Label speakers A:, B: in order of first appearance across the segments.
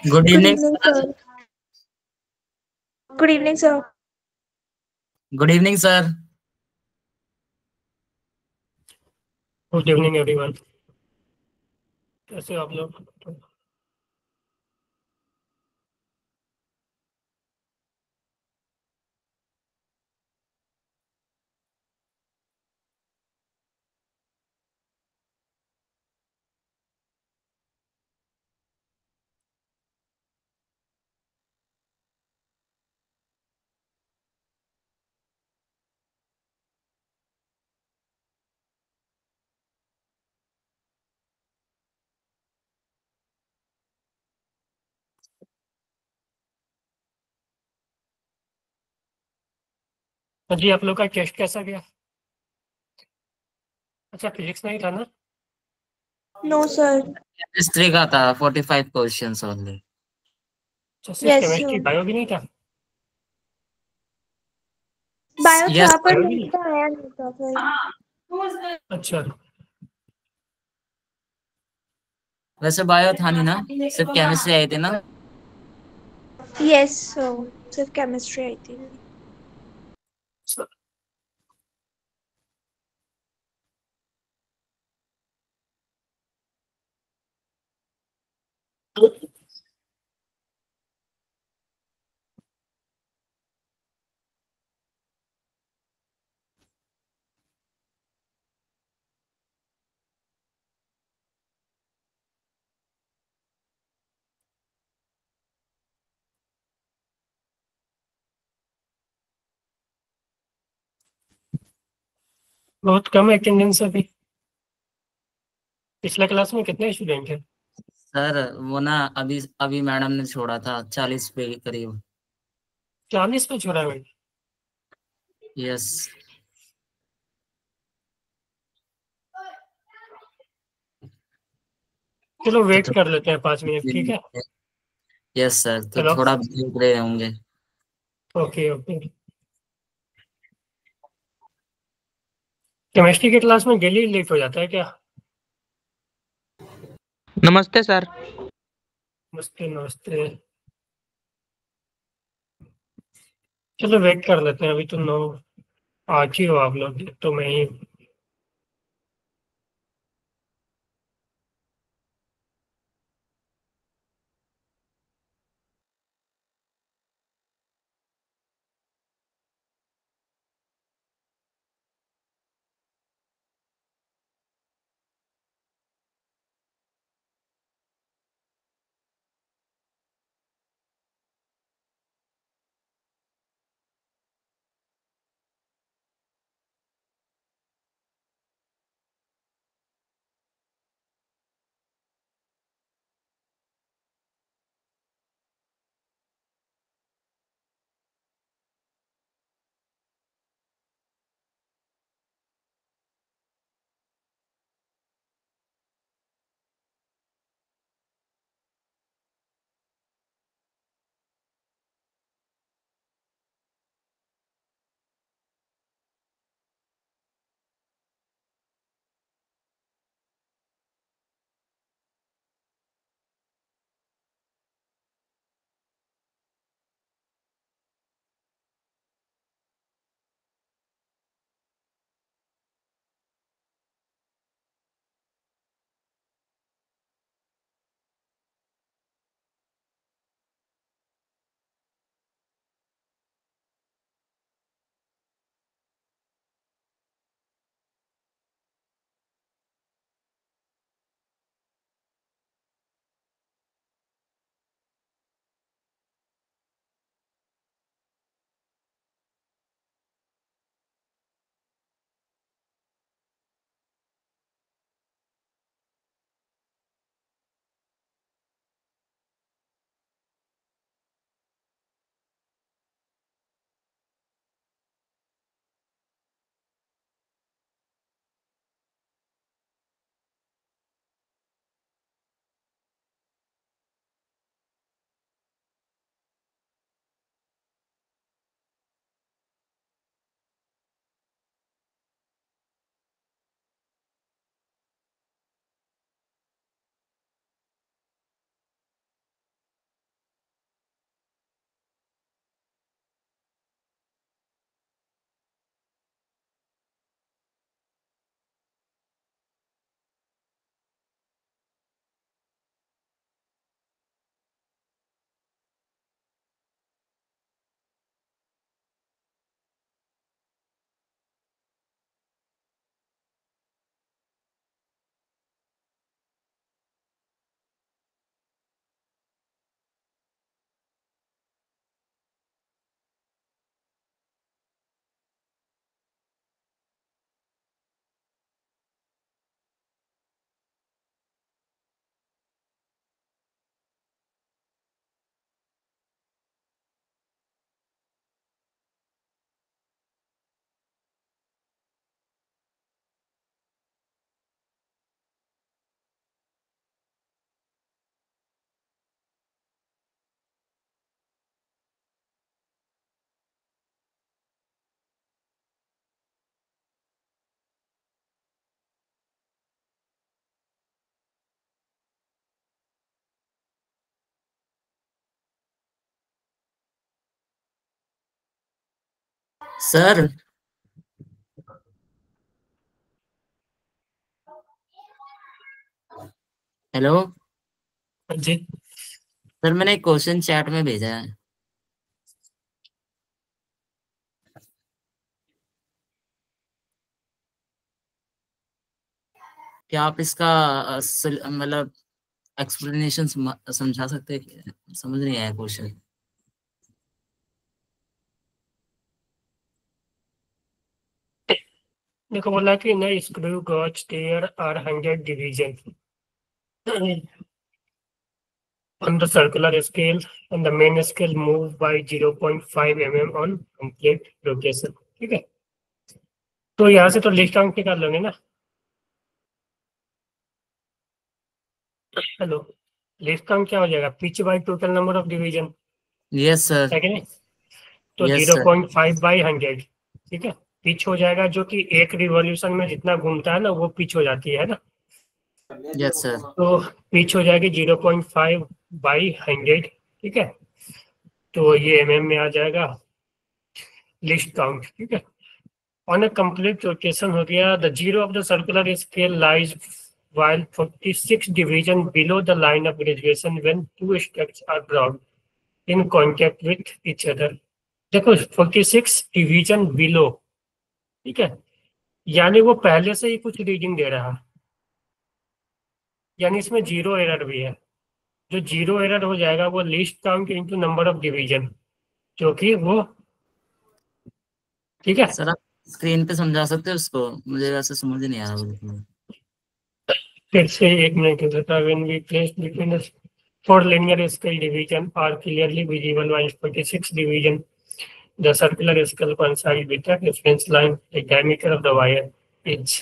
A: Good
B: Good
A: evening
B: evening,
A: sir.
B: sir. Good evening, sir.
A: Good evening sir.
C: Good evening everyone. कैसे हो आप लोग? हाँ जी, आप लोग का टेस्ट कैसा गया? अच्छा, फिजिक्स नहीं था ना?
B: No, sir.
A: हिस्ट्री का था 45 क्वेश्चंस ओनली।
C: अच्छा, सिर्फ
B: Yes,
C: केमिस्ट्री,
B: sir.
C: बायो भी नहीं था?
B: Bio
A: yes.
B: था पर
C: बायो भी
B: मेरे
C: नहीं?
B: को आया नहीं था फिर।
C: अच्छा।
A: वैसे बायो था नहीं ना, सिर्फ केमिस्ट्री आई थी ना।
B: Yes, sir. सिर्फ केमिस्ट्री आई थी।
C: बहुत कम अटेंडेंस अभी। पिछले क्लास में कितने स्टूडेंट थे?
A: सर वो ना अभी अभी मैडम ने छोड़ा था 40 पे करीब।
C: 40 पे छोड़ा है भाई।
A: यस।
C: चलो
A: तो
C: वेट कर लेते हैं 5 मिनट, ठीक है?
A: यस सर, तो
C: हेलो।
A: थोड़ा देख रहे होंगे।
C: Okay okay. केमिस्ट्री की क्लास में डेली लेट हो जाता है क्या?
D: नमस्ते सर।
C: नमस्ते नमस्ते। चलो वेट कर लेते हैं, अभी तो 9 आज ही हो आप लोग, तो मैं ही।
A: सर हेलो
C: जी
A: सर, मैंने एक क्वेश्चन चैट में भेजा है। क्या आप इसका मतलब एक्सप्लेनेशन समझा सकते हैं? समझ नहीं आया क्वेश्चन।
C: देखो, बोला कि न screw gauge there are 100 division on the circular scale and the main scale move by 0.5 mm on complete rotation. ठीक है, तो यहाँ से तो लिस्ट काउंट निकाल लोगे ना। हेलो, लिस्ट काउंट क्या हो जाएगा? Pitch by total number of division,
A: yes sir.
C: है कि नहीं? तो
A: यस सर।
C: 0.5 बाई 100, ठीक है, पिच हो जाएगा, जो कि एक रिवॉल्यूशन में जितना घूमता है ना वो पिच हो जाती है ना।
A: Yes sir.
C: तो पिच हो जाएगी 0.5 बाई 100, ठीक है, तो ये mm में आ जाएगा लिस्ट काउंट। ठीक है, ऑन अ कंप्लीट रोटेशन हो गया। The zero of the circular scale lies while 46 division below the line of graduation when two stacks are brought in contact with each other. देखो, 46 division below, ठीक है, यानी वो पहले से ही कुछ रीडिंग दे रहा है, यानी इसमें जीरो एरर भी है। जो जीरो एरर हो जाएगा वो list count into number of division, जो कि वो, ठीक है।
A: सर आप स्क्रीन पे समझा सकते हो उसको? मुझे वैसे समझ नहीं आ रहा बिल्कुल।
C: फिर से एक मिनट देता, when we place between for linear scale division are clearly visible while 46 division the circular scale coincide with the reference line the diameter of the wire is।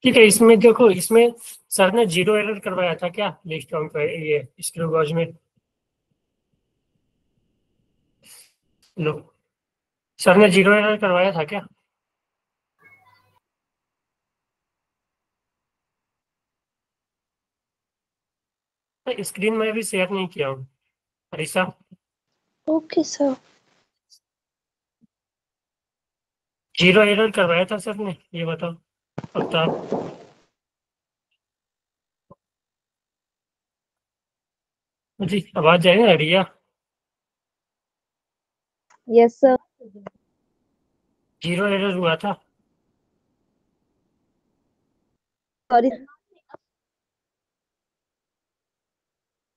C: ठीक है, इसमें देखो, इसमें सर ने जीरो एरर करवाया था क्या लिस्ट काउंट का? ये स्क्रू गॉज में लो, सर ने जीरो एरर करवाया था क्या? स्क्रीन में भी शेयर नहीं किया हूँ Harisha.
B: Okay, sir.
C: Zero error करवाया था सर ने, ये बताओ पक्का? जी आवाज जाए ना Riya?
D: Yes sir.
C: Zero error हुआ था?
D: सॉरी।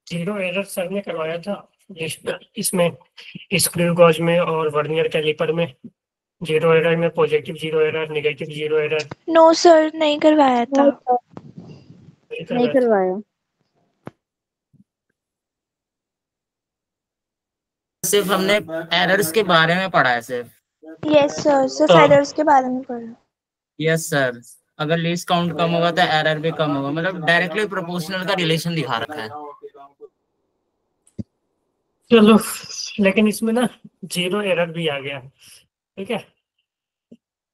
C: जीरो एरर सर ने करवाया था इसमें स्क्रू गॉज में और वर्नियर कैलिपर में। जीरो एरर में positive zero error, negative zero error
B: No, sir, नहीं करवाया था।
D: नहीं करवाया।
A: सिर्फ हमने एरर्स के बारे में पढ़ा है सिर्फ।
B: Yes, sir. सिर्फ एरर्स के बारे में पढ़ा।
A: Yes sir. अगर लीस्ट काउंट कम होगा तो एरर भी कम होगा, मतलब डायरेक्टली प्रोपोर्शनल का रिलेशन दिखा रखा है।
C: चलो, लेकिन इसमें ना जीरो एरर भी आ गया, ठीक है,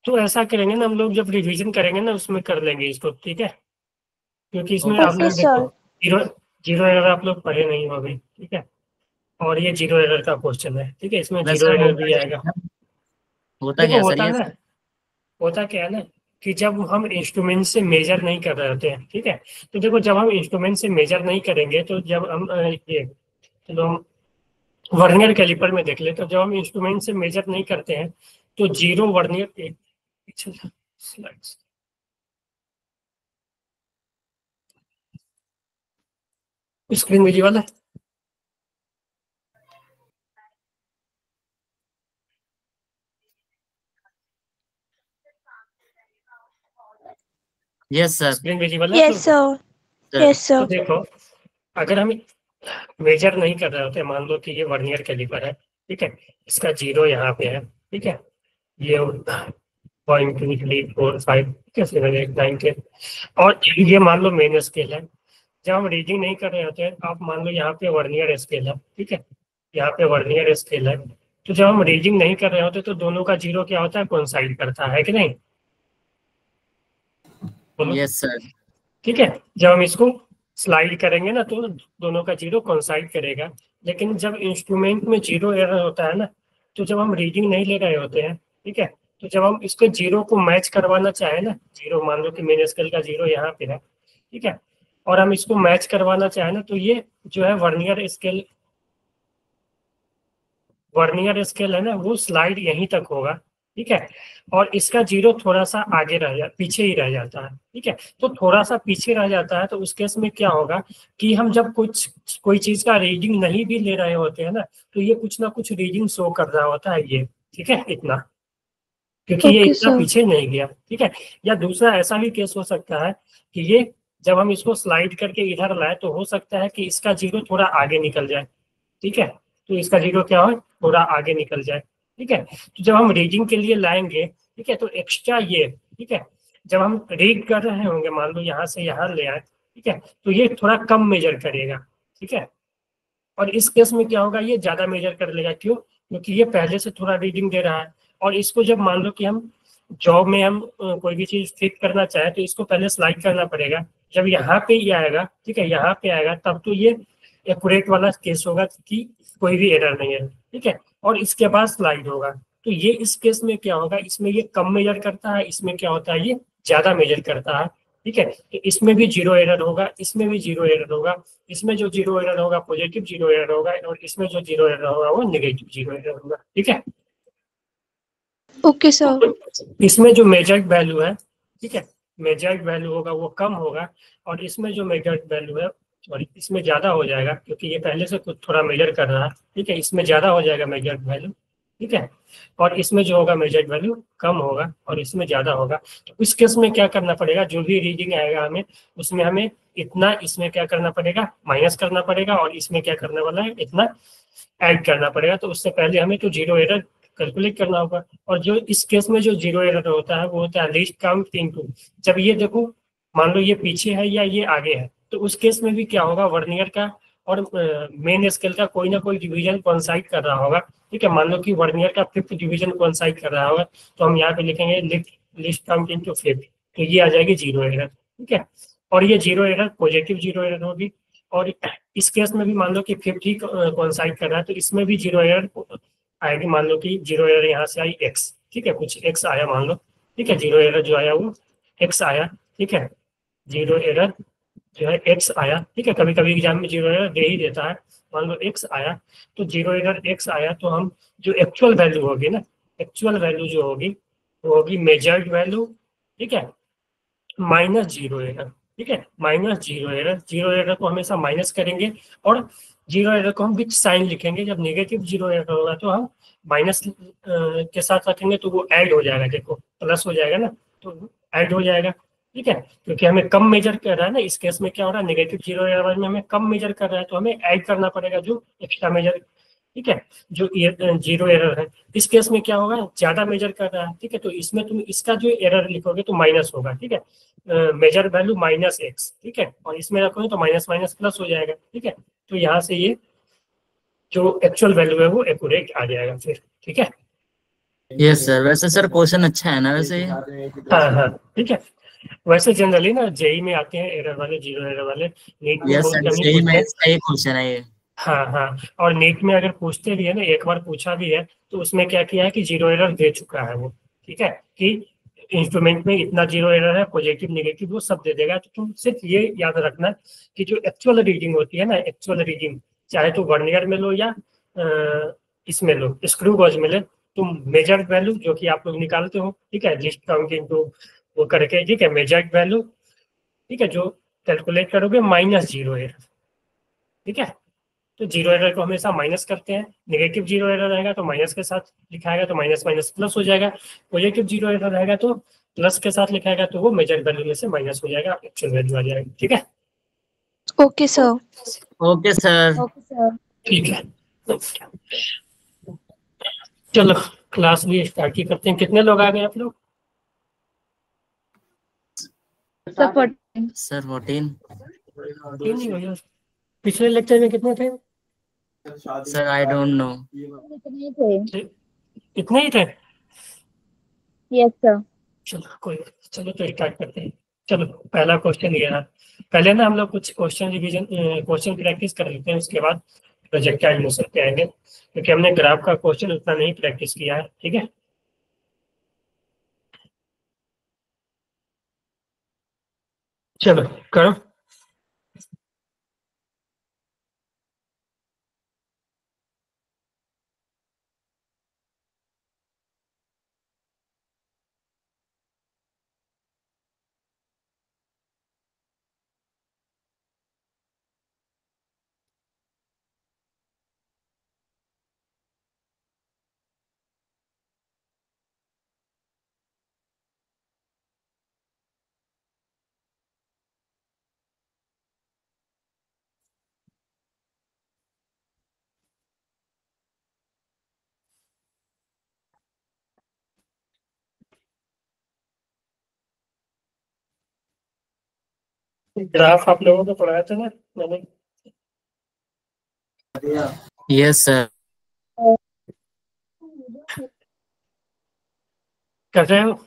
C: तो ऐसा करेंगे ना हम लोग, जब रिवीजन करेंगे ना उसमें कर लेंगे इसको, ठीक है, क्योंकि इसमें आप
B: Okay,
C: लोग देखो,
B: sir.
C: जीरो जीरो एरर आप लोग पढ़े नहीं होंगे, ठीक है, और ये जीरो एरर का क्वेश्चन है, ठीक है, इसमें जीरो
A: वैसे
C: एरर भी आएगा।
A: होता
C: देखो,
A: क्या सर
C: होता
A: ये?
C: ना, होता क्या है ना, कि जब हम इंस्ट्रूमेंट से मेजर नहीं कर रहे होते हैं, ठीक है, तो देखो, जब हम इंस्ट्रूमेंट से मेजर नहीं करेंगे तो जब हम ये, चलो हम वर्नियर कैलिपर में देख ले, तो जब हम इंस्ट्रूमेंट से मेजर नहीं करते हैं तो जीरो वर्नियर एक स्लाइड्स, स्क्रीन विजिबल है?
A: Yes sir.
C: स्क्रीन विजिबल है?
B: Yes, sir. Yes,
C: तो
B: sir.
C: देखो, अगर हम मेजर नहीं कर रहे होते, मान लो कि ये वर्नियर कैलिपर है, ठीक है, इसका जीरो यहाँ पे है, ठीक है, ये 1 2 3 4 5, ठीक है, 7 8 9 10, और ये मान लो मेन स्केल है। जब हम रीडिंग नहीं कर रहे होते हैं, आप मान लो यहाँ पे वर्नियर स्केल है, ठीक है, यहाँ पे वर्नियर स्केल है, तो जब हम रीडिंग नहीं कर रहे होते तो दोनों का जीरो क्या होता है? कोइंसाइड करता है कि नहीं? बोलो।
A: Yes sir.
C: ठीक है, जब हम इसको स्लाइड करेंगे ना तो दोनों का जीरो कोइंसाइड करेगा। लेकिन जब इंस्ट्रूमेंट में जीरो एरर होता है ना, तो जब हम रीडिंग नहीं ले रहे होते हैं, ठीक है, तो जब हम इसको जीरो को मैच करवाना चाहे ना, जीरो मान लो कि मेन स्केल का जीरो यहाँ पे है, ठीक है, और हम इसको मैच करवाना चाहे ना, तो ये जो है वर्नियर स्केल है ना, वो स्लाइड यहीं तक होगा, ठीक है, और इसका जीरो थोड़ा सा आगे पीछे ही रह जाता है, ठीक है। तो थोड़ा सा पीछे रह जाता है, तो उस केस में क्या होगा कि हम जब कोई चीज का रीडिंग नहीं भी ले रहे होते हैं ना, तो ये कुछ ना कुछ रीडिंग शो कर रहा होता है ये, ठीक है, इतना, क्योंकि ये
B: ओके
C: इतना
B: सर।
C: पीछे नहीं गया, ठीक है। या दूसरा ऐसा भी केस हो सकता है कि ये जब हम इसको स्लाइड करके इधर लाए, तो हो सकता है कि इसका जीरो थोड़ा आगे निकल जाए, ठीक है, तो इसका जीरो क्या हो, थोड़ा आगे निकल जाए, ठीक है। तो जब हम रीडिंग के लिए लाएंगे, ठीक है, तो एक्स्ट्रा ये, ठीक है, जब हम रीड कर रहे होंगे, मान लो यहाँ से यहाँ ले आए, ठीक है, तो ये थोड़ा कम मेजर करेगा, ठीक है। और इस केस में क्या होगा, ये ज्यादा मेजर कर लेगा, क्यों, क्योंकि ये पहले से थोड़ा रीडिंग दे रहा है, और इसको जब मान लो कि हम जॉब में हम कोई भी चीज फिट करना चाहे, तो इसको पहले स्लाइड करना पड़ेगा, जब यहाँ पे ही आएगा, ठीक है, यहाँ पे आएगा, तब तो ये एक्यूरेट वाला केस होगा कि कोई भी एरर नहीं है, ठीक है, और इसके बाद स्लाइड होगा। तो ये इस केस में क्या होगा, इसमें ये कम मेजर करता है, इसमें क्या होता है, ये ज्यादा मेजर करता है, ठीक है। तो इसमें भी जीरो एरर होगा, इसमें भी जीरो एरर होगा, इसमें जो जीरो एरर होगा पॉजिटिव जीरो एरर होगा, और इसमें जो जीरो एरर होगा वो नेगेटिव जीरो एरर होगा, ठीक है।
B: Okay sir.
C: इसमें जो मेजर्ड वैल्यू है, ठीक है, मेजर्ड वैल्यू होगा वो कम होगा, और इसमें जो मेजर्ड वैल्यू है, सॉरी, इसमें ज्यादा हो जाएगा, क्योंकि ये पहले से कुछ थोड़ा मेजर कर रहा है, ठीक है, इसमें ज्यादा हो जाएगा मेजर्ड वैल्यू, ठीक है, और इसमें जो होगा मेजर्ड वैल्यू कम होगा, और इसमें ज्यादा होगा। तो इस केस में क्या करना पड़ेगा, जो भी रीडिंग आएगा हमें, उसमें हमें इतना इसमें क्या करना पड़ेगा, माइनस करना पड़ेगा, और इसमें क्या करने वाला है, इतना ऐड करना पड़ेगा। तो उससे पहले हमें तो जीरो एरर कैलकुलेट करना होगा, और जो इस केस में जो जीरो एरर होता है वो होता है लीस्ट काउंट इनटू, जब ये देखो मान लो ये पीछे है या ये आगे है, तो उस केस में भी क्या होगा, वर्नियर का और मेन स्केल का कोई ना कोई डिवीजन कोइंसाइड कर रहा होगा, ठीक है। मान लो कि वर्नियर का फिफ्थ डिवीजन कोइंसाइड कर रहा होगा, तो हम यहाँ पे लिखेंगे लिस्ट काउंट इनटू फिफ्थ, तो ये आ जाएगी जीरो एरर, ठीक है। और ये zero error positive zero error होगी, और इस केस में भी मान लो कि फिफ्थ ही कोइंसाइड कर रहा है, तो इसमें भी जीरो एरर आएगी, मान लो कि जीरो एरर यहाँ से आई एक्स, ठीक है, कुछ एक्स आया मान लो, ठीक है, जीरो एरर जो आया वो एक्स आया, ठीक है, जीरो एरर जो है एक्स आया, ठीक है, कभी कभी एग्जाम में जीरो एरर दे ही देता है, मान लो एक्स आया, तो जीरो एरर एक्स आया, तो हम जो एक्चुअल वैल्यू होगी ना, एक्चुअल वैल्यू जो होगी वो होगी मेजर्ड वैल्यू, ठीक है, माइनस जीरो एरर, ठीक है, minus zero error, zero error को हमेशा माइनस करेंगे, और जीरो एरर को हम विच साइन लिखेंगे, जब नेगेटिव जीरो एरर होगा तो हम माइनस के साथ रखेंगे, तो वो ऐड हो जाएगा, देखो प्लस हो जाएगा ना, तो ऐड हो जाएगा, ठीक है, क्योंकि हमें कम मेजर कर रहा है ना, इस केस में क्या हो रहा है, नेगेटिव जीरो एरर में हमें कम मेजर कर रहा है, तो हमें ऐड करना पड़ेगा जो एक्स्ट्रा मेजर, ठीक है, जो जीरो एरर है। इस केस में क्या होगा, ज्यादा मेजर कर रहा है, ठीक है, तो इसमें तुम इसका जो एरर लिखोगे तो माइनस होगा, ठीक है, मेजर वैल्यू माइनस एक्स, ठीक है, और इसमें रखोगे तो माइनस माइनस प्लस हो जाएगा, ठीक है, तो यहाँ से ये जो एक्चुअल वैल्यू है वो एक्यूरेट आ जाएगा फिर, ठीक है।
A: यस सर, वैसे सर क्वेश्चन अच्छा है ना वैसे ये?
C: हाँ हाँ, ठीक है, वैसे जनरली ना जेई में आते हैं एरर वाले, जीरो एरर वाले, नीट में
A: यस
C: बहुत
A: सर,
C: कम ही
A: सही
C: पूछते
A: में
C: हैं।
A: सही क्वेश्चन है ये।
C: हाँ हाँ, और नीट में अगर पूछते भी है ना, एक बार पूछा भी है, तो उसमें क्या किया है कि जीरो एरर दे चुका है वो, ठीक है, कि इंस्ट्रूमेंट में इतना जीरो एरर है, पॉजिटिव नेगेटिव वो सब दे देगा। तो तुम सिर्फ ये याद रखना कि जो एक्चुअल रीडिंग होती है ना, एक्चुअल रीडिंग चाहे तो वर्नियर में लो या इसमें लो, स्क्रू गॉज में ले, तुम मेजर्ड वैल्यू जो कि आप लोग निकालते हो, ठीक है, लिस्ट काउंटिंग तो वो करके, ठीक है, मेजर्ड वैल्यू, ठीक है, जो कैलकुलेट करोगे माइनस जीरो एरर, ठीक है। तो जीरो एरर को हमेशा माइनस करते हैं, नेगेटिव जीरो एरर रहेगा तो माइनस के साथ लिखाएगा तो माइनस माइनस प्लस हो जाएगा, पॉजिटिव जीरो एरर रहेगा तो प्लस के साथ लिखाएगा तो वो मेजर वैल्यू में से माइनस हो जाएगा, एक्चुअल वैल्यू आ जाएगी, ठीक है।
B: Okay sir.
A: Okay sir.
D: Okay sir.
C: ठीक है, चलो क्लास भी स्टार्ट ही करते हैं। कितने लोग आ गए आप लोग?
D: Sir
A: sir 14।
C: तीन ही हो गया। पिछले लेक्चर में कितने थे?
A: Sir I don't know.
D: इतने थे।
C: इतने ही थे?
D: Yes sir.
C: चलो कोई, चलो तो स्टार्ट करते हैं। चलो पहला क्वेश्चन ये है, पहले ना हम लोग कुछ क्वेश्चन रिवीजन, क्वेश्चन प्रैक्टिस कर लेते हैं, उसके बाद प्रोजेक्टाइल मोशन के एंगल, क्योंकि हमने ग्राफ का क्वेश्चन उतना नहीं प्रैक्टिस किया है। ठीक है, चलो करो। ग्राफ आप लोगों को पढ़ाया था ना मैंने?
A: Yes sir.
C: कर रहे हो?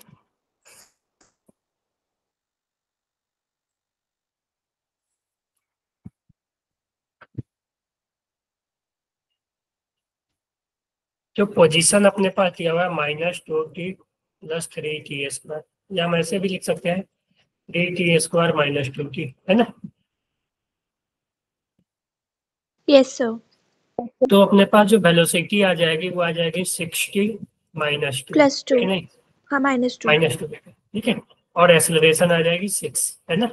C: जो पोजीशन अपने पास दिया हुआ है -2t + 3t स्क्वायर, या हम ऐसे भी लिख सकते हैं 3t स्क्वायर -2t, है ना?
B: Yes sir.
C: तो अपने पास जो वेलोसिटी आ जाएगी वो आ जाएगी 60 -2,
B: +2।
C: नहीं
B: हाँ -2।
C: -2, ठीक है। और एक्सेलरेशन आ जाएगी 6, है ना?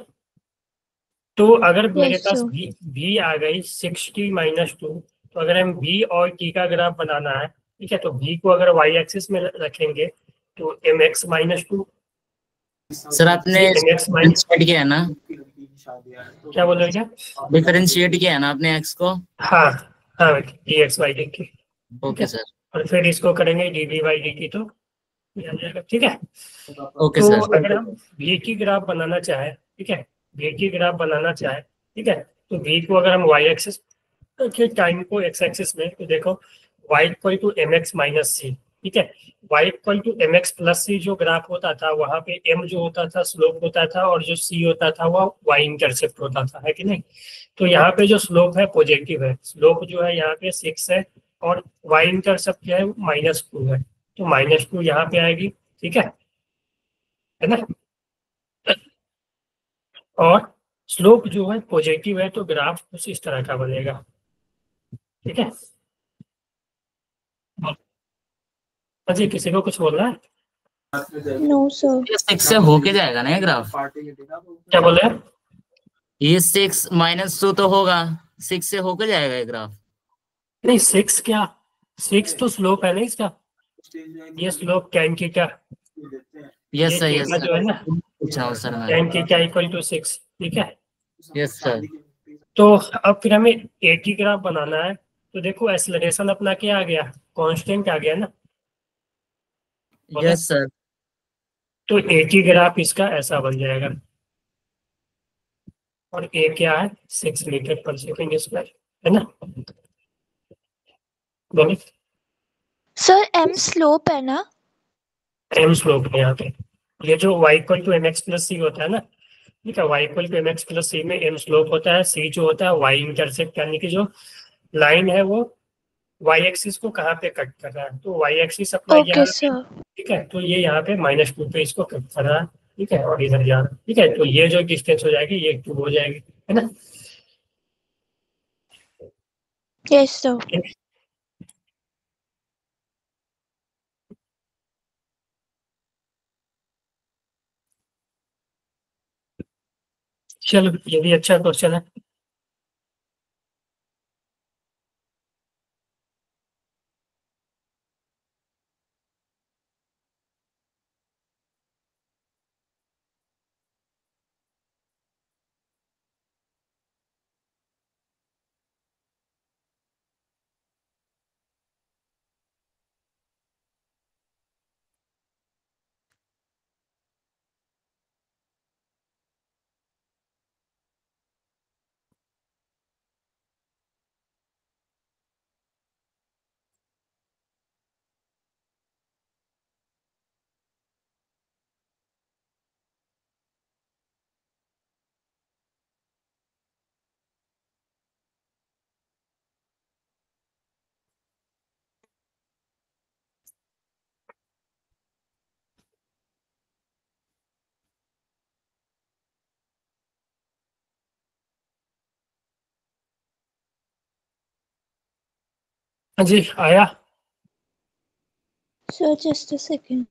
C: तो अगर मेरे
B: यस
C: पास
B: सर।
C: v आ गई 60 -2, तो अगर हम v और t का ग्राफ बनाना है, ठीक है, तो v को अगर y एक्सिस में रखेंगे तो mx -2,
A: सर आपने
C: mx माइनस,
A: डिफरेंशिएट किया है ना?
C: क्या बोल रहे हैं? क्या?
A: डिफरेंशिएट किया है ना आपने एक्स को?
C: हाँ हाँ, dx by dt, ठीक
A: ओके
C: है।
A: सर।
C: और फिर इसको करेंगे dv by dt, तो ये आ जाएगा, ठीक है।
A: ओके
C: तो
A: सर।
C: अगर हम v की ग्राफ बनाना चाहे, ठीक है, v की ग्राफ बनाना चाहे, ठीक है, तो v को अगर हम y एक्सिस के टाइम को x एक्सिस में, तो देखो y equal to mx minus C, ठीक है, y equal to mx plus C जो ग्राफ होता था वहां पे m जो होता था स्लोप होता था, और जो c होता था वो y इंटरसेप्ट होता था, है कि नहीं? तो यहाँ पे जो स्लोप है पॉजिटिव है, स्लोप जो है यहाँ पे 6 है, और y इंटरसेप्ट क्या है, -2 है, तो -2 यहाँ पे आएगी, ठीक है ना? और स्लोप जो है पॉजिटिव है, तो ग्राफ कुछ इस तरह का बनेगा, ठीक है। अजय, किसी को कुछ बोलना है?
B: No sir.
A: ये 6 से होके जाएगा ना ये ग्राफ?
C: क्या बोल रहे हैं?
A: ये 6 - 2 तो होगा, 6 से होके जाएगा ये ग्राफ?
C: नहीं, 6 क्या, 6 तो स्लोप है ना इसका, ये स्लोप tan थीटा,
A: यस
C: ये
A: सर, यस
C: थीटा जो है
A: सर।
C: ना,
A: पूछा हूँ सर मैं।
C: tan थीटा इक्वल टू 6, ठीक है।
A: Yes sir.
C: तो अब फिर हमें ए की ग्राफ बनाना है, तो देखो एक्सेलरेशन अपना क्या आ गया, कांस्टेंट आ गया ना, बोलो।
A: Yes sir.
C: तो ए की ग्राफ इसका ऐसा बन जाएगा, और ए क्या है, 6 मीटर पर सेकेंड स्क्वायर, है ना? बोलो।
B: सर m स्लोप है ना?
C: एम स्लोप है यहाँ पे, ये जो y equal to M X plus C होता है ना, ठीक है, y equal to M X plus C में m स्लोप होता है, c जो होता है y इंटरसेप्ट, यानी कि जो लाइन है वो y एक्सिस को कहाँ पे कट कर रहा है, तो y एक्सिस अपना
B: ओके
C: यहाँ,
B: सर।
C: ठीक है, तो ये यहाँ पे -2 पे इसको कट कर रहा है, ठीक है, और इधर जा रहा है, ठीक है, तो ये जो डिस्टेंस हो जाएगी ये 2 हो जाएगी, है ना?
B: Yes sir.
C: चलो, ये भी अच्छा क्वेश्चन है। हाँ जी आया।
B: Sir, just a second.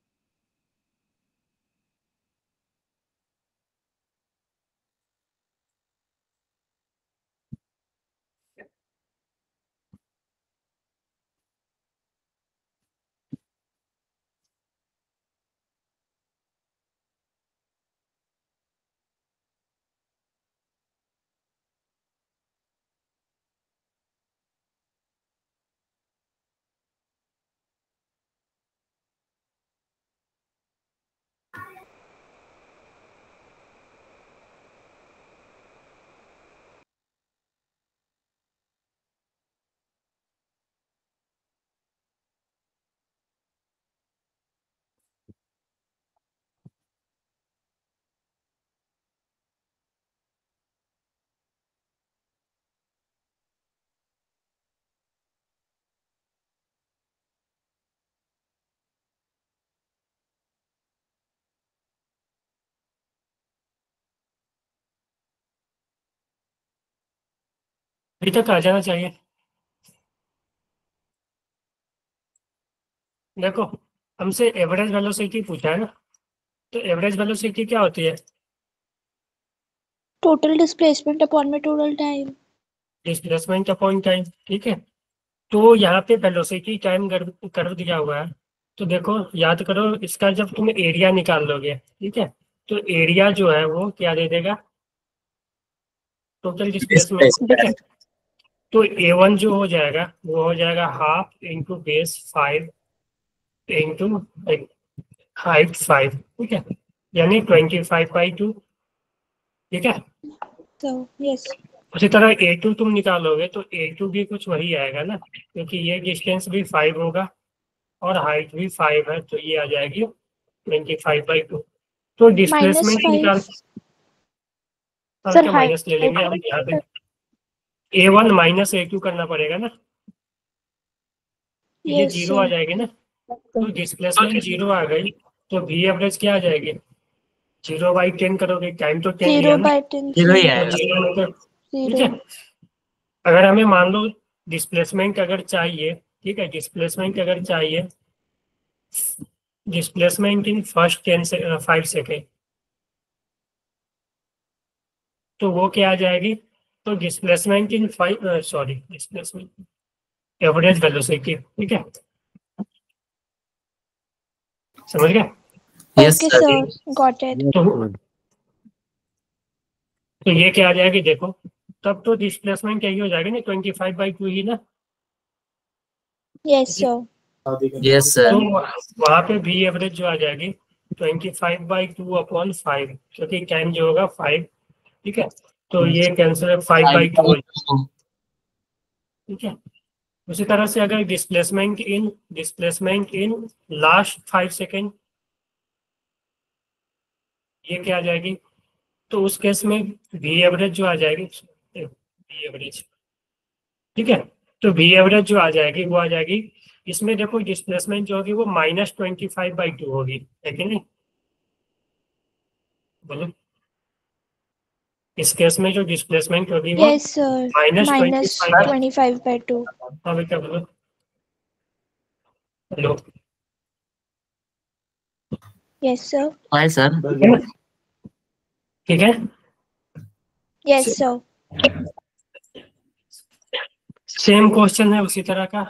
C: अभी तक आ जाना चाहिए। देखो हमसे एवरेज वेलोसिटी पूछा है ना, तो एवरेज वेलोसिटी क्या होती है?
B: Total displacement upon my total time.
C: Displacement upon time, ठीक है। तो यहाँ पे वेलोसिटी टाइम कर्व दिया हुआ है, तो देखो याद करो इसका जब तुम एरिया निकाल लोगे, ठीक है, तो एरिया जो है वो क्या दे देगा? टोटल डिस्प्लेसमेंट, ठीक है। तो A1 जो हो जाएगा वो हो जाएगा half into base 5 into height 5, ठीक है, यानी 25/2, ठीक है।
B: So, yes.
C: उसी तरह A2 तुम निकालोगे तो A2 भी कुछ वही आएगा ना, क्योंकि ये डिस्टेंस भी 5 होगा और हाइट भी 5 है, तो ये आ जाएगी 25/2। तो
B: Minus
C: डिस्प्लेसमेंट
B: 5.
C: निकाल
D: Sir,
C: क्या
D: height.
C: माइनस ले लेंगे हम यहाँ पे, A1 माइनस A2 करना पड़ेगा ना, तो ये
B: Yes,
C: जीरो आ
B: sir.
C: जाएगी ना। तो डिस्प्लेसमेंट जीरो आ गई, तो V एवरेज क्या आ जाएगी? 0/10 करोगे, टाइम तो 10 लिया
B: 0
C: ना,
B: by 10,
A: जीरो ही
B: sir.
C: तो
A: आएगा।
C: 0, ठीक है।
B: 0.
C: अगर हमें मान लो डिस्प्लेसमेंट अगर चाहिए, ठीक है, डिस्प्लेसमेंट अगर चाहिए, डिस्प्लेसमेंट इन फर्स्ट 5 सेकेंड, तो वो क्या आ जाएगी? तो displacement in 5, sorry, displacement average velocity, ठीक है, समझ गए?
A: Yes
B: Okay,
A: sir.
B: sir. Got it.
C: तो ये क्या आ जाएगी देखो, तब तो डिस्प्लेसमेंट यही हो जाएगा ना 25/2 ही ना।
B: Yes, sir.
A: यस
C: तो
A: सर।
C: वहां पे भी एवरेज जो आ जाएगी 25/2/5, क्योंकि टाइम जो होगा 5, ठीक है, तो ये कैंसिल 5/2, ठीक है। उसी तरह से अगर डिस्प्लेसमेंट इन लास्ट 5 सेकेंड, ये क्या आ जाएगी? तो उस केस में वी एवरेज जो आ जाएगी, वी एवरेज, ठीक है, तो वी एवरेज जो आ जाएगी वो आ जाएगी, इसमें देखो डिस्प्लेसमेंट जो होगी वो -25/2 होगी, है कि नहीं? बोलो, इस केस में जो डिस्प्लेसमेंट होगी वो
B: Yes, sir. Minus
C: -25/2।
B: 25/2.
C: हाँ बेटा बोलो। Hello,
B: Yes, sir.
A: Hi sir.
C: ठीक है।
B: Yes, sir.
C: सेम क्वेश्चन है उसी तरह का।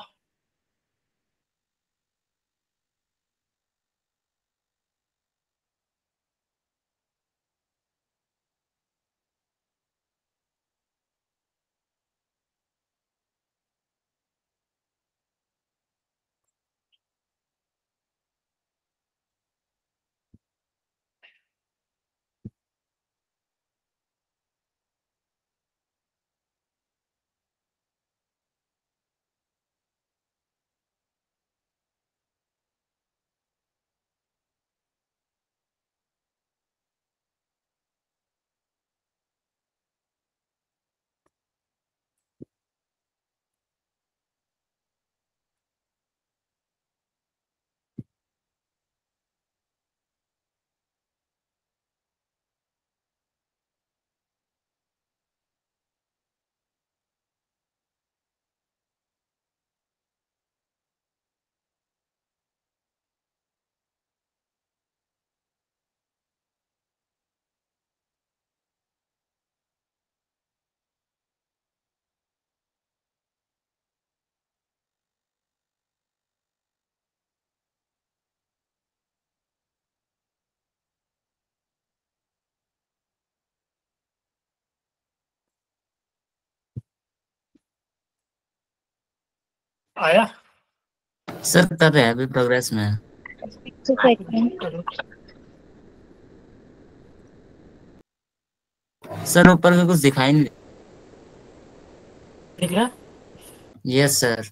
C: आया?
A: सर कर रहे हैं, अभी प्रोग्रेस में है।
C: करो।
A: सर ऊपर का कुछ दिखाई नहीं।
C: ठीक है,
A: यस सर।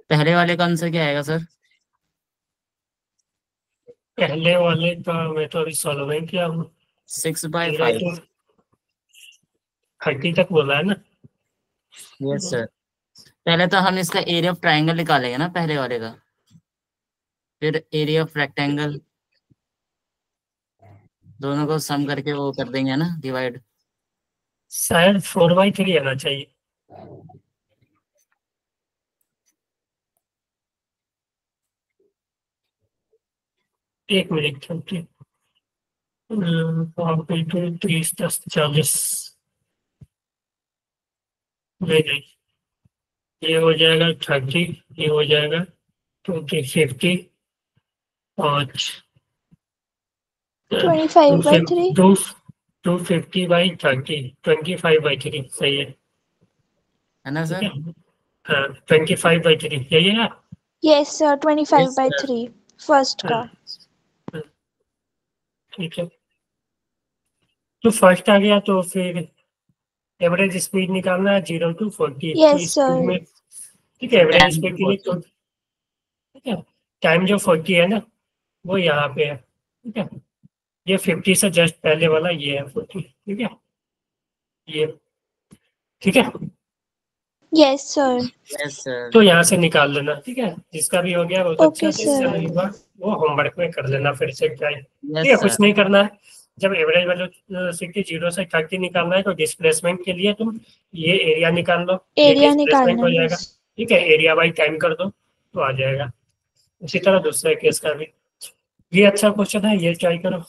A: पहले वाले का आंसर क्या आएगा सर?
C: पहले वाले का मैं तो अभी सॉल्व नहीं किया हूँ।
A: 6/5।
C: 30 तक बोला है ना?
A: Yes sir. पहले तो हम इसका एरिया ऑफ ट्राइंगल निकालेंगे ना, पहले वाले का, फिर एरिया ऑफ रेक्टेंगल, दोनों को सम करके वो कर देंगे ना, डिवाइड।
C: शायद 4/3 आना चाहिए। एक मिनट चलते। 30, 10, 40 नहीं, ये हो जाएगा 30, ये हो जाएगा 20, 50, 5,
B: 25/3.
C: 250/30, 25/3 सही है।
A: है ना
C: ठीक
A: सर?
C: है, हाँ 25/3 यही है ना?
B: Yes, sir.
A: Yes,
B: 25/3. First
C: हाँ,
B: का.
C: हाँ, ठीक है। तो फर्स्ट आ गया तो फिर एवरेज स्पीड निकालना है 0 to 40
B: Yes,
C: की स्पीड
B: sir.
C: में। ठीक है, एवरेज
A: टाइम
C: स्पीड के लिए तो ठीक है, टाइम जो 40 है ना वो यहाँ पे है। ठीक है, ये 50 से जस्ट पहले वाला ये है 40। ठीक है, ये ठीक है।
B: Yes, sir.
A: Yes sir.
C: तो यहाँ से निकाल लेना। ठीक है, जिसका भी हो गया बहुत अच्छा,
B: Okay,
C: जिसका
B: sir.
C: नहीं हुआ वो होमवर्क में कर लेना फिर से ट्राई। ठीक
A: यस
C: है,
A: सर।
C: कुछ नहीं करना है। जब एवरेज वेलोसिटी 0 से 30 निकालना है तो डिस्प्लेसमेंट के लिए तुम ये एरिया निकाल लो, ये
B: एरिया
C: डिस्प्लेसमेंट
B: निकालना
C: हो
B: है
C: जाएगा।
B: बस.
C: ठीक है, एरिया बाई टाइम कर दो तो आ जाएगा। उसी तरह दूसरे केस का भी ये अच्छा क्वेश्चन है, ये ट्राई करो।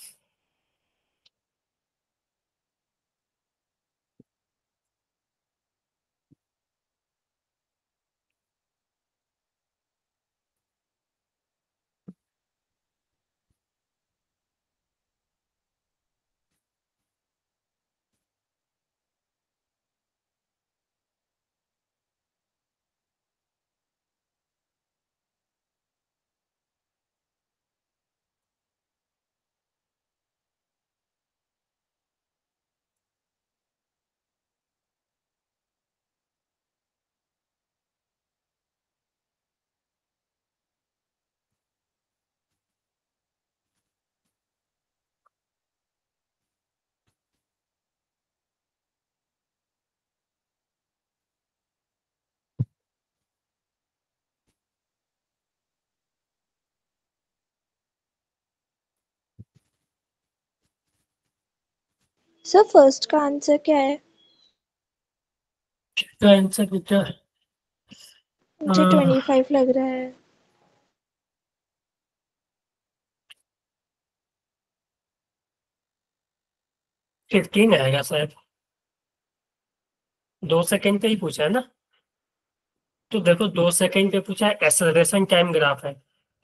B: सर फर्स्ट का आंसर क्या है?
C: इसका आंसर बेटा
B: मुझे 25 लग रहा है.
C: 15 आएगा शायद। 2 सेकंड पे ही पूछा है ना? तो देखो 2 सेकंड पे पूछा है, एक्सेलरेशन टाइम ग्राफ है।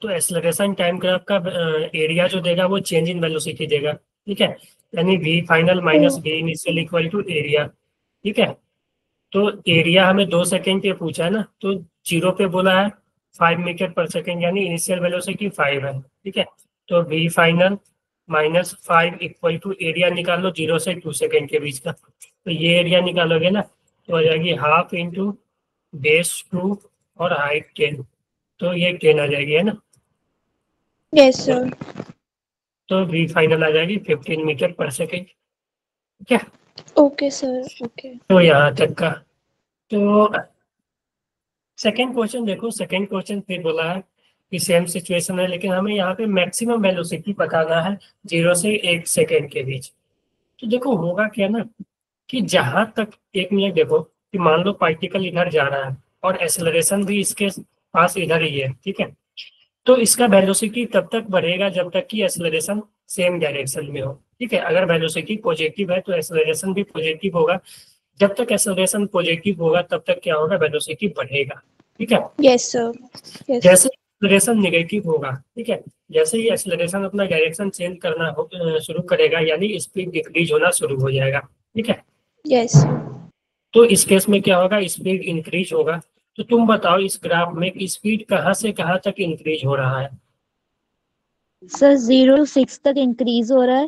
C: तो एक्सेलरेशन टाइम ग्राफ का एरिया जो देगा वो चेंज इन वेलोसिटी देगा। ठीक है, यानी V final minus
B: Oh,
C: V initial equal to area. ठीक है, तो एरिया हमें 2 सेकंड पे पूछा है ना, तो 0 पे बोला है 5 मीटर पर सेकंड, यानी इनिशियल वेलोसिटी 5 है। ठीक है, तो V final -5 equal to area निकाल लो 0 से 2 सेकंड के बीच का। तो ये एरिया निकालोगे ना तो हो जाएगी हाफ इंटू बेस 2 और हाइट 10, तो ये 10 आ जाएगी, है ना?
B: yes, sir.
C: तो वी फाइनल आ जाएगी 15 मीटर पर सेकंड। ठीक है,
B: Okay, sir. Okay.
C: तो यहाँ तक का। तो सेकंड क्वेश्चन देखो, सेकंड क्वेश्चन फिर बोला है कि सेम सिचुएशन है, लेकिन हमें यहाँ पे मैक्सिमम वेलोसिटी बताना है 0 से 1 सेकेंड के बीच। तो देखो होगा क्या ना कि जहां तक, एक मिनट देखो कि मान लो पार्टिकल इधर जा रहा है और एक्सेलरेशन भी इसके पास इधर ही है, ठीक है, तो इसका वेलोसिटी तब तक बढ़ेगा जब तक कि एक्सेलरेशन सेम डायरेक्शन में हो, ठीक है। अगर वेलोसिटी पॉजिटिव है तो एक्सेलरेशन भी पॉजिटिव होगा, जब तक एक्सेलरेशन पॉजिटिव होगा तब तक क्या होगा, वेलोसिटी बढ़ेगा, ठीक है।
B: Yes sir, yes.
C: जैसे एक्सेलरेशन नेगेटिव होगा, ठीक है, जैसे ही एक्सेलरेशन अपना डायरेक्शन चेंज करना शुरू करेगा, यानी स्पीड डिक्रीज होना शुरू हो जाएगा, ठीक है।
B: यस
C: तो इस केस में क्या होगा, स्पीड इंक्रीज होगा। तो तुम बताओ इस ग्राफ में स्पीड कहाँ से कहाँ तक इंक्रीज हो रहा है।
D: सर 0 to 6 तक इंक्रीज हो रहा है,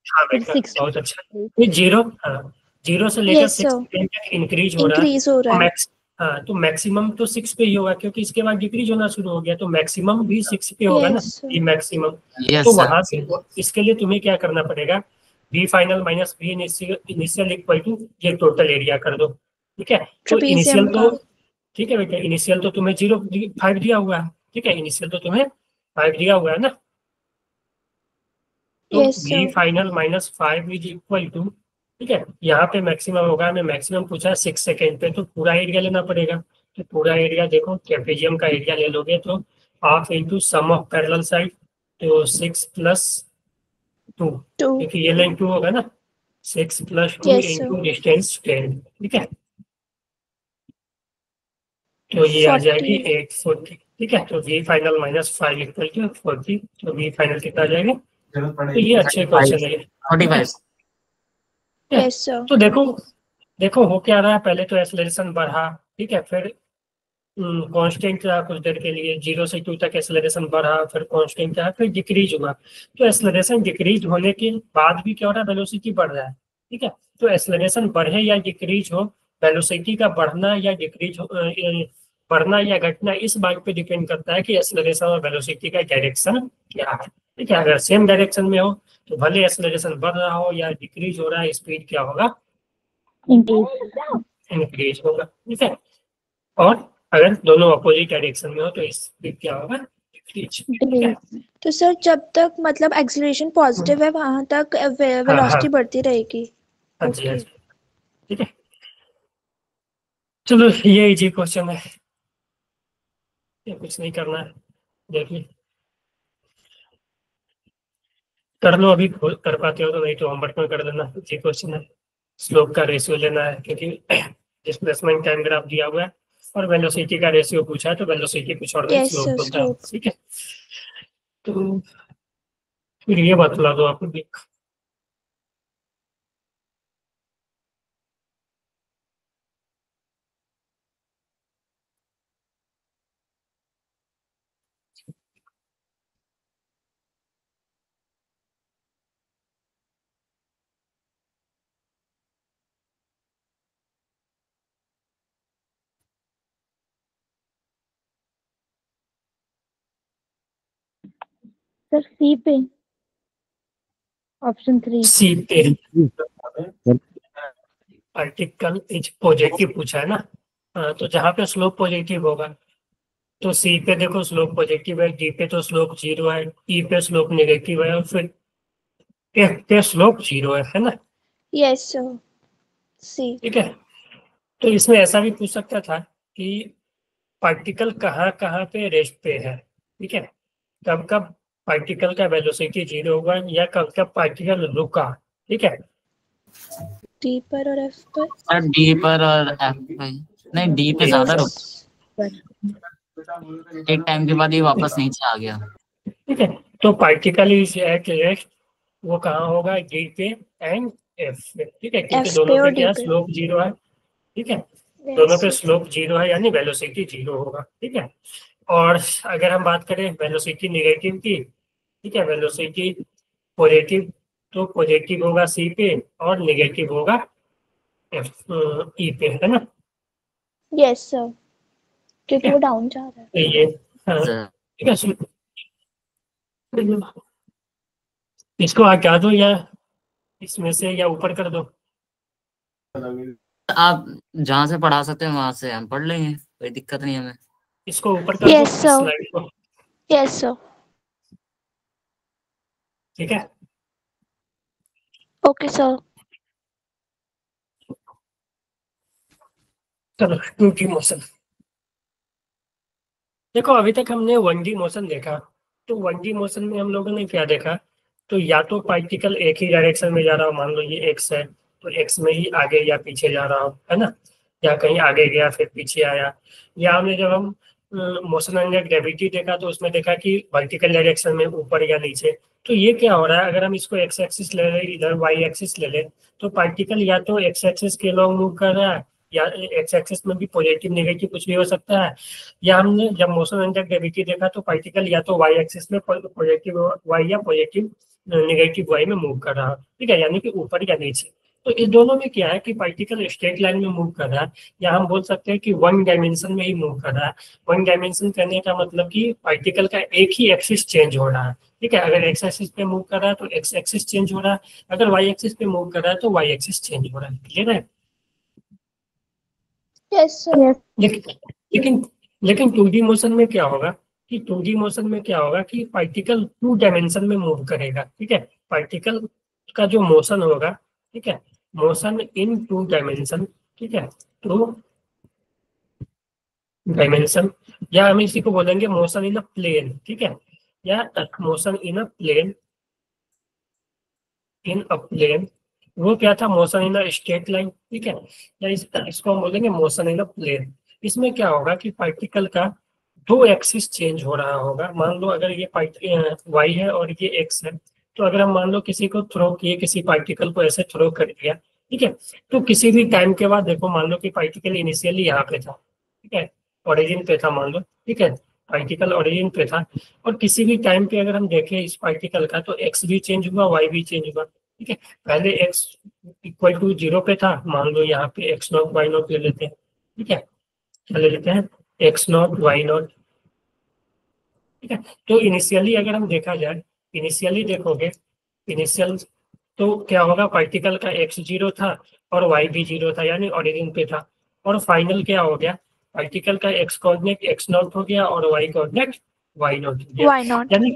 C: हाँ
D: फिर
C: बेटा,
D: 6
C: बहुत अच्छा। ये जीरो, हाँ, 0 से लेकर
B: यस
C: 6
B: सर,
C: तक इंक्रीज हो रहा है।
B: इंक्रीज हो
C: तो
B: रहा है।
C: हाँ, तो मैक्सिमम तो 6 पे ही होगा, क्योंकि इसके बाद डिक्रीज होना शुरू हो गया, तो मैक्सिमम भी 6 पे होगा ना,
B: यस सर,
C: ये मैक्सिमम।
A: यस
C: तो
A: सर।
C: वहां से इसके लिए तुम्हें क्या करना पड़ेगा, v final minus v initial equal to ये टोटल एरिया कर दो, ठीक है। तो
B: ट्रेपेजियम
C: इनिशियल
B: का।
C: तो, ठीक है बेटा, इनिशियल तो तुम्हें 0.5 दिया हुआ है, ठीक है, इनिशियल तो तुम्हें 5 दिया हुआ है ना। तो
B: yes
C: v
B: sir,
C: final minus 5 is equal to, ठीक है, यहाँ पे मैक्सिमम होगा, हमें मैक्सिमम पूछा है 6 सेकेंड पे, तो पूरा एरिया लेना पड़ेगा। तो पूरा एरिया देखो, ट्रेपेजियम का एरिया ले लोगे तो half into sum of parallel side, तो 6 + 2,
B: 2।
C: क्योंकि ये लाइन 2 होगा ना, 6 + 2
B: यस सर,
C: इंटू डिस्टेंस 10, ठीक है। तो ये आ
B: 40।
C: जाएगी 840, ठीक है। तो v final minus 5 equal to 40, तो v फाइनल कितना आ जाएगा। तो ये अच्छे क्वेश्चन है।
A: 45।
B: यस सर,
C: तो देखो, देखो हो क्या रहा है, पहले तो एक्सेलरेशन बढ़ा, ठीक है, फिर कांस्टेंट रहा कुछ देर के लिए, 0 से 2 तक एक्सेलरेशन बढ़ा, फिर कांस्टेंट रहा, फिर डिक्रीज हुआ। तो एक्सेलरेशन डिक्रीज होने के बाद भी क्या हो रहा है, वेलोसिटी बढ़ रहा है, ठीक है। तो एक्सेलरेशन बढ़े या डिक्रीज हो, वेलोसिटी का बढ़ना या डिक्रीज हो, बढ़ना या घटना इस बात पे डिपेंड करता है कि एक्सेलरेशन और वेलोसिटी का डायरेक्शन क्या है, ठीक है। अगर सेम डायरेक्शन में हो तो भले एक्सेलरेशन बढ़ रहा हो या डिक्रीज हो रहा है, स्पीड क्या होगा,
D: इंक्रीज।
C: इंक्रीज होगा, ठीक है। और अगर दोनों अपोजिट डायरेक्शन में हो तो स्पीड क्या होगा, डिक्रीज, ठीक है।
B: तो सर जब तक मतलब एक्सेलरेशन पॉजिटिव है वहां तक
C: हाँ
B: वेलोसिटी बढ़ती रहेगी।
C: हाँ जी, हाँ
B: ओके।
C: जी, ठीक है। चलो ये इजी क्वेश्चन है, ये कुछ नहीं करना है, देखिए कर लो, अभी कर पाते हो तो, नहीं तो होमवर्क में कर देना, इजी क्वेश्चन है। स्लोप का रेशियो लेना है, क्योंकि डिस्प्लेसमेंट टाइम ग्राफ दिया हुआ है और वेलोसिटी का रेशियो पूछा है, तो वेलोसिटी कुछ और नहीं,
B: यस
C: स्लोप
B: सर,
C: होता है,
B: स्लोप।
C: ठीक है। तो फिर ये बतला दो आपको भी।
D: सर सी पे ऑप्शन 3।
C: सी पे पार्टिकल इज पॉजिटिव पूछा है ना, हाँ, तो जहाँ पे स्लोप पॉजिटिव होगा, तो सी पे देखो स्लोप पॉजिटिव है, डी पे तो स्लोप 0 है, ई पे स्लोप नेगेटिव है, और फिर एफ पे स्लोप 0 है ना,
B: यस सर, सी।
C: ठीक है। तो इसमें ऐसा भी पूछ सकता था कि पार्टिकल कहाँ कहाँ पे रेस्ट पे है, ठीक है, कब कब पार्टिकल का वेलोसिटी 0 होगा, या कब कब पार्टिकल रुका, ठीक है।
B: डी पर और एफ पर।
A: सर डी पर और एफ पे, नहीं डी पे ज्यादा रुक, एक टाइम के बाद ये वापस नीचे आ गया।
C: ठीक है, तो पार्टिकल इज एट रेस्ट, वो कहाँ होगा, डी पे एंड एफ पे, ठीक है, क्योंकि
B: एफ
C: दोनों
B: पे और
C: पे
B: डी
C: क्या
B: पे।
C: स्लोप 0 है, ठीक है, दोनों
B: यस
C: पे
B: सर,
C: स्लोप 0 है, यानी वेलोसिटी 0 होगा, ठीक है। और अगर हम बात करें वेलोसिटी नेगेटिव की, ठीक है, वेलोसिटी पॉजिटिव, तो पॉजिटिव होगा सी पे और नेगेटिव होगा एफ ई पे, है ना।
B: यस सर,
C: ठीक
B: क्योंकि
C: है,
B: वो डाउन जा रहा है।
C: तो ये, हाँ,
A: सर
C: ठीक है। इसको हटा दो, या इसमें से, या ऊपर कर दो।
A: आप जहाँ से पढ़ा सकते हैं वहां से हम पढ़ लेंगे, कोई दिक्कत नहीं हमें।
C: इसको ऊपर कर दो,
B: यस
C: इस
B: सर,
C: स्लाइड को,
B: Yes, sir.
C: ठीक है।
B: Okay, sir.
C: चलो 2D मोशन। देखो अभी तक हमने 1D मोशन देखा, तो 1D मोशन में हम लोगों ने क्या देखा, तो या तो पार्टिकल एक ही डायरेक्शन में जा रहा हो, मान लो ये एक्स है तो एक्स में ही आगे या पीछे जा रहा हो, है ना, या कहीं आगे गया फिर पीछे आया। या हमने जब हम मोशन अंडर ग्रेविटी देखा तो उसमें देखा कि वर्टिकल डायरेक्शन में ऊपर या नीचे। तो ये क्या हो रहा है, अगर हम इसको एक्स एक्सिस ले लें, इधर वाई एक्सिस ले लें, तो पार्टिकल या तो एक्स एक्सिस के लॉन्ग मूव कर रहा है, या एक्स एक्सिस में भी पॉजिटिव नेगेटिव कुछ भी हो सकता है। या हमने जब मोशन अंडर ग्रेविटी देखा तो पार्टिकल या तो वाई एक्सिस में पॉजिटिव वाई या पॉजिटिव नेगेटिव वाई में मूव कर रहा है, ठीक है, यानी कि ऊपर या नीचे। तो इस दोनों में क्या है कि पार्टिकल स्ट्रेट लाइन में मूव कर रहा है, या हम बोल सकते हैं कि वन डायमेंशन में ही मूव कर रहा है। वन डायमेंशन करने का मतलब कि पार्टिकल का एक ही एक्सिस चेंज हो रहा है, ठीक है। अगर एक्स एक्सिस पे मूव कर रहा है तो एक्स एक्सिस चेंज हो रहा है, अगर वाई एक्सिस पे मूव कर रहा है तो वाई एक्सिस चेंज हो रहा है। क्लियर है?
B: Yes, sir.
D: Yes.
C: लेकिन लेकिन लेकिन 2D मोशन में क्या होगा कि 2D मोशन में क्या होगा कि पार्टिकल 2 डायमेंशन में मूव करेगा, ठीक है। पार्टिकल का जो मोशन होगा, ठीक है, मोशन इन 2 डायमेंशन, ठीक है, 2 डायमेंशन, या हम इसी को बोलेंगे मोशन इन अ प्लेन, ठीक है, या motion in a plane, in a plane. वो क्या था, motion in a straight line, ठीक है, या इसको हम बोलेंगे मोशन इन अ प्लेन। इसमें क्या होगा कि पार्टिकल का दो एक्सिस चेंज हो रहा होगा। मान लो अगर ये वाई है और ये एक्स है, तो अगर हम मान लो किसी को थ्रो किए, किसी पार्टिकल को ऐसे थ्रो कर दिया, ठीक है, तो किसी भी टाइम के बाद देखो, मान लो कि पार्टिकल इनिशियली यहाँ पे था, ठीक है, ओरिजिन पे था मान लो, ठीक है, पार्टिकल ओरिजिन पे था, और किसी भी टाइम पे अगर हम देखें इस पार्टिकल का, तो एक्स भी चेंज हुआ, वाई भी चेंज हुआ, ठीक है। पहले एक्स इक्वल टू 0 पे था, मान लो यहाँ पे एक्स नॉट वाई नॉट ले लेते हैं, ठीक है, ले लेते हैं एक्स नॉट वाई नॉट, ठीक है। तो इनिशियली अगर हम देखा जाए, इनिशियली देखोगे, इनिशियल तो क्या होगा, पार्टिकल का एक्स 0 था और वाई भी 0 था, यानी ओरिजिन पे था। और फाइनल क्या हो गया, पार्टिकल का एक्स कोऑर्डिनेट एक्स नॉट हो गया और वाई कोऑर्डिनेट वाई नॉट हो गया।
B: Why not?
C: यानी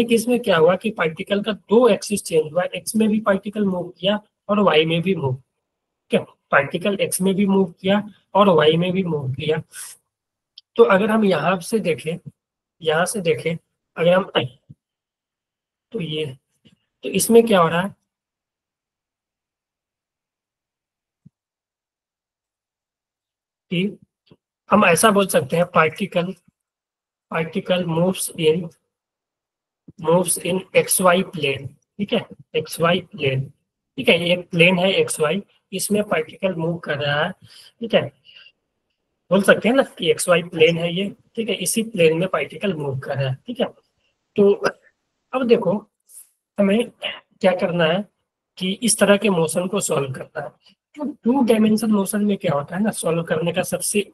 C: कि इसमें क्या हुआ कि पार्टिकल का दो एक्सिस चेंज हुआ, एक्स में भी पार्टिकल मूव किया और वाई में भी मूव, ठीक है, पार्टिकल एक्स में भी मूव किया और वाई में भी मूव किया। तो अगर हम यहाँ से देखें, यहाँ से देखें, अगर हम तो ये, तो इसमें क्या हो रहा है कि हम ऐसा बोल सकते हैं, particle particle moves in X Y plane, ठीक है, एक्स वाई प्लेन, ठीक है, ये एक प्लेन है एक्स वाई, इसमें पार्टिकल मूव कर रहा है, ठीक है, बोल सकते हैं ना कि एक्स वाई प्लेन है ये, ठीक है, इसी प्लेन में पार्टिकल मूव कर रहा है, ठीक है। तो अब देखो, हमें क्या करना है कि इस तरह के मोशन को सॉल्व करना है। तो 2 डायमेंशन मोशन में क्या होता है ना, सॉल्व करने का सबसे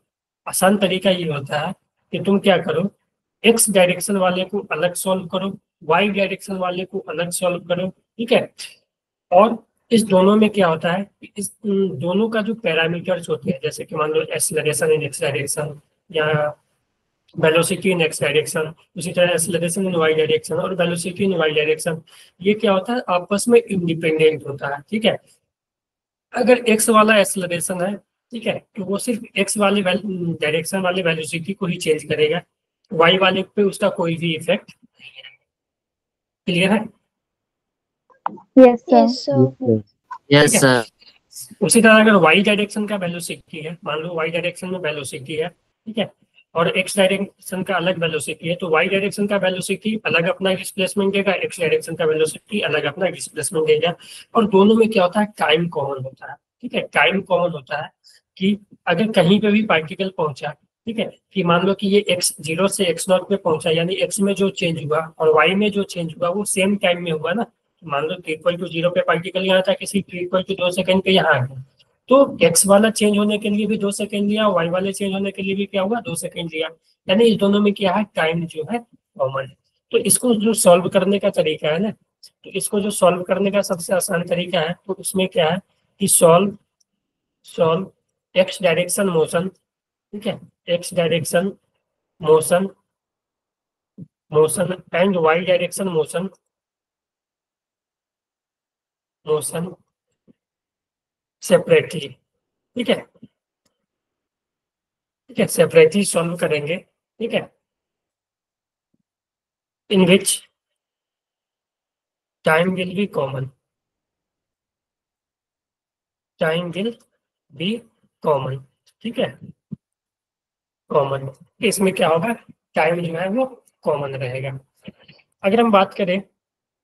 C: आसान तरीका ये होता है कि तुम क्या करो, एक्स डायरेक्शन वाले को अलग सॉल्व करो, वाई डायरेक्शन वाले को अलग सॉल्व करो, ठीक है। और इस दोनों में क्या होता है कि इस दोनों का जो पैरामीटर्स होते हैं, जैसे कि मान लो एक्सेलरेशन इन एक्स डायरेक्शन या वेलोसिटी इन एक्स डायरेक्शन, उसी तरह एक्सेलरेशन इन वाई डायरेक्शन और वेलोसिटी इन वाई डायरेक्शन, ये क्या होता है, आपस में इंडिपेंडेंट होता है, ठीक है। अगर एक्स वाला एक्सेलरेशन है, ठीक है, तो वो सिर्फ एक्स वाले डायरेक्शन वाले वेलोसिटी को ही चेंज करेगा, वाई वाले पे उसका कोई भी इफेक्ट। क्लियर है?
D: Yes, sir.
B: Yes, sir.
A: Yes
C: ठीक है।
A: सर।
C: उसी तरह अगर वाई डायरेक्शन का वेलोसिटी है, मान लो वाई डायरेक्शन में वेलोसिटी है, ठीक है, और एक्स डायरेक्शन का अलग वेलोसिटी है, तो वाई डायरेक्शन का वेलोसिटी अलग अपना डिस्प्लेसमेंट देगा, एक्स डायरेक्शन का वेलोसिटी अलग अपना डिस्प्लेसमेंट देगा। और दोनों में क्या होता है, टाइम कॉमन होता है, ठीक है, टाइम कॉमन होता है कि अगर कहीं पे भी पार्टिकल पहुंचा, ठीक है, कि मान लो कि ये एक्स 0 से एक्स नॉट पे पहुंचा, यानी एक्स में जो चेंज हुआ और वाई में जो चेंज हुआ वो सेम टाइम में हुआ ना। मान लो इक्वल टू 0 पे पार्टिकल यहाँ था, किसी इक्वल टू 2 सेकंड पे यहाँ आ गया, तो एक्स वाला चेंज होने के लिए भी 2 सेकंड लिया, वाई वाले चेंज होने के लिए भी क्या हुआ, 2 सेकंड लिया, यानी इस दोनों में क्या है, टाइम जो है कॉमन है। तो इसको जो सॉल्व करने का तरीका है ना, तो इसको जो सॉल्व करने का सबसे आसान तरीका है, तो उसमें क्या है कि solve solve X direction motion, ठीक है, X direction motion motion and Y direction motion separately, ठीक है, सेपरेटली सॉल्व करेंगे, ठीक है, in which time will be common, ठीक है, कॉमन। इसमें क्या होगा, टाइम जो है वो कॉमन रहेगा। अगर हम बात करें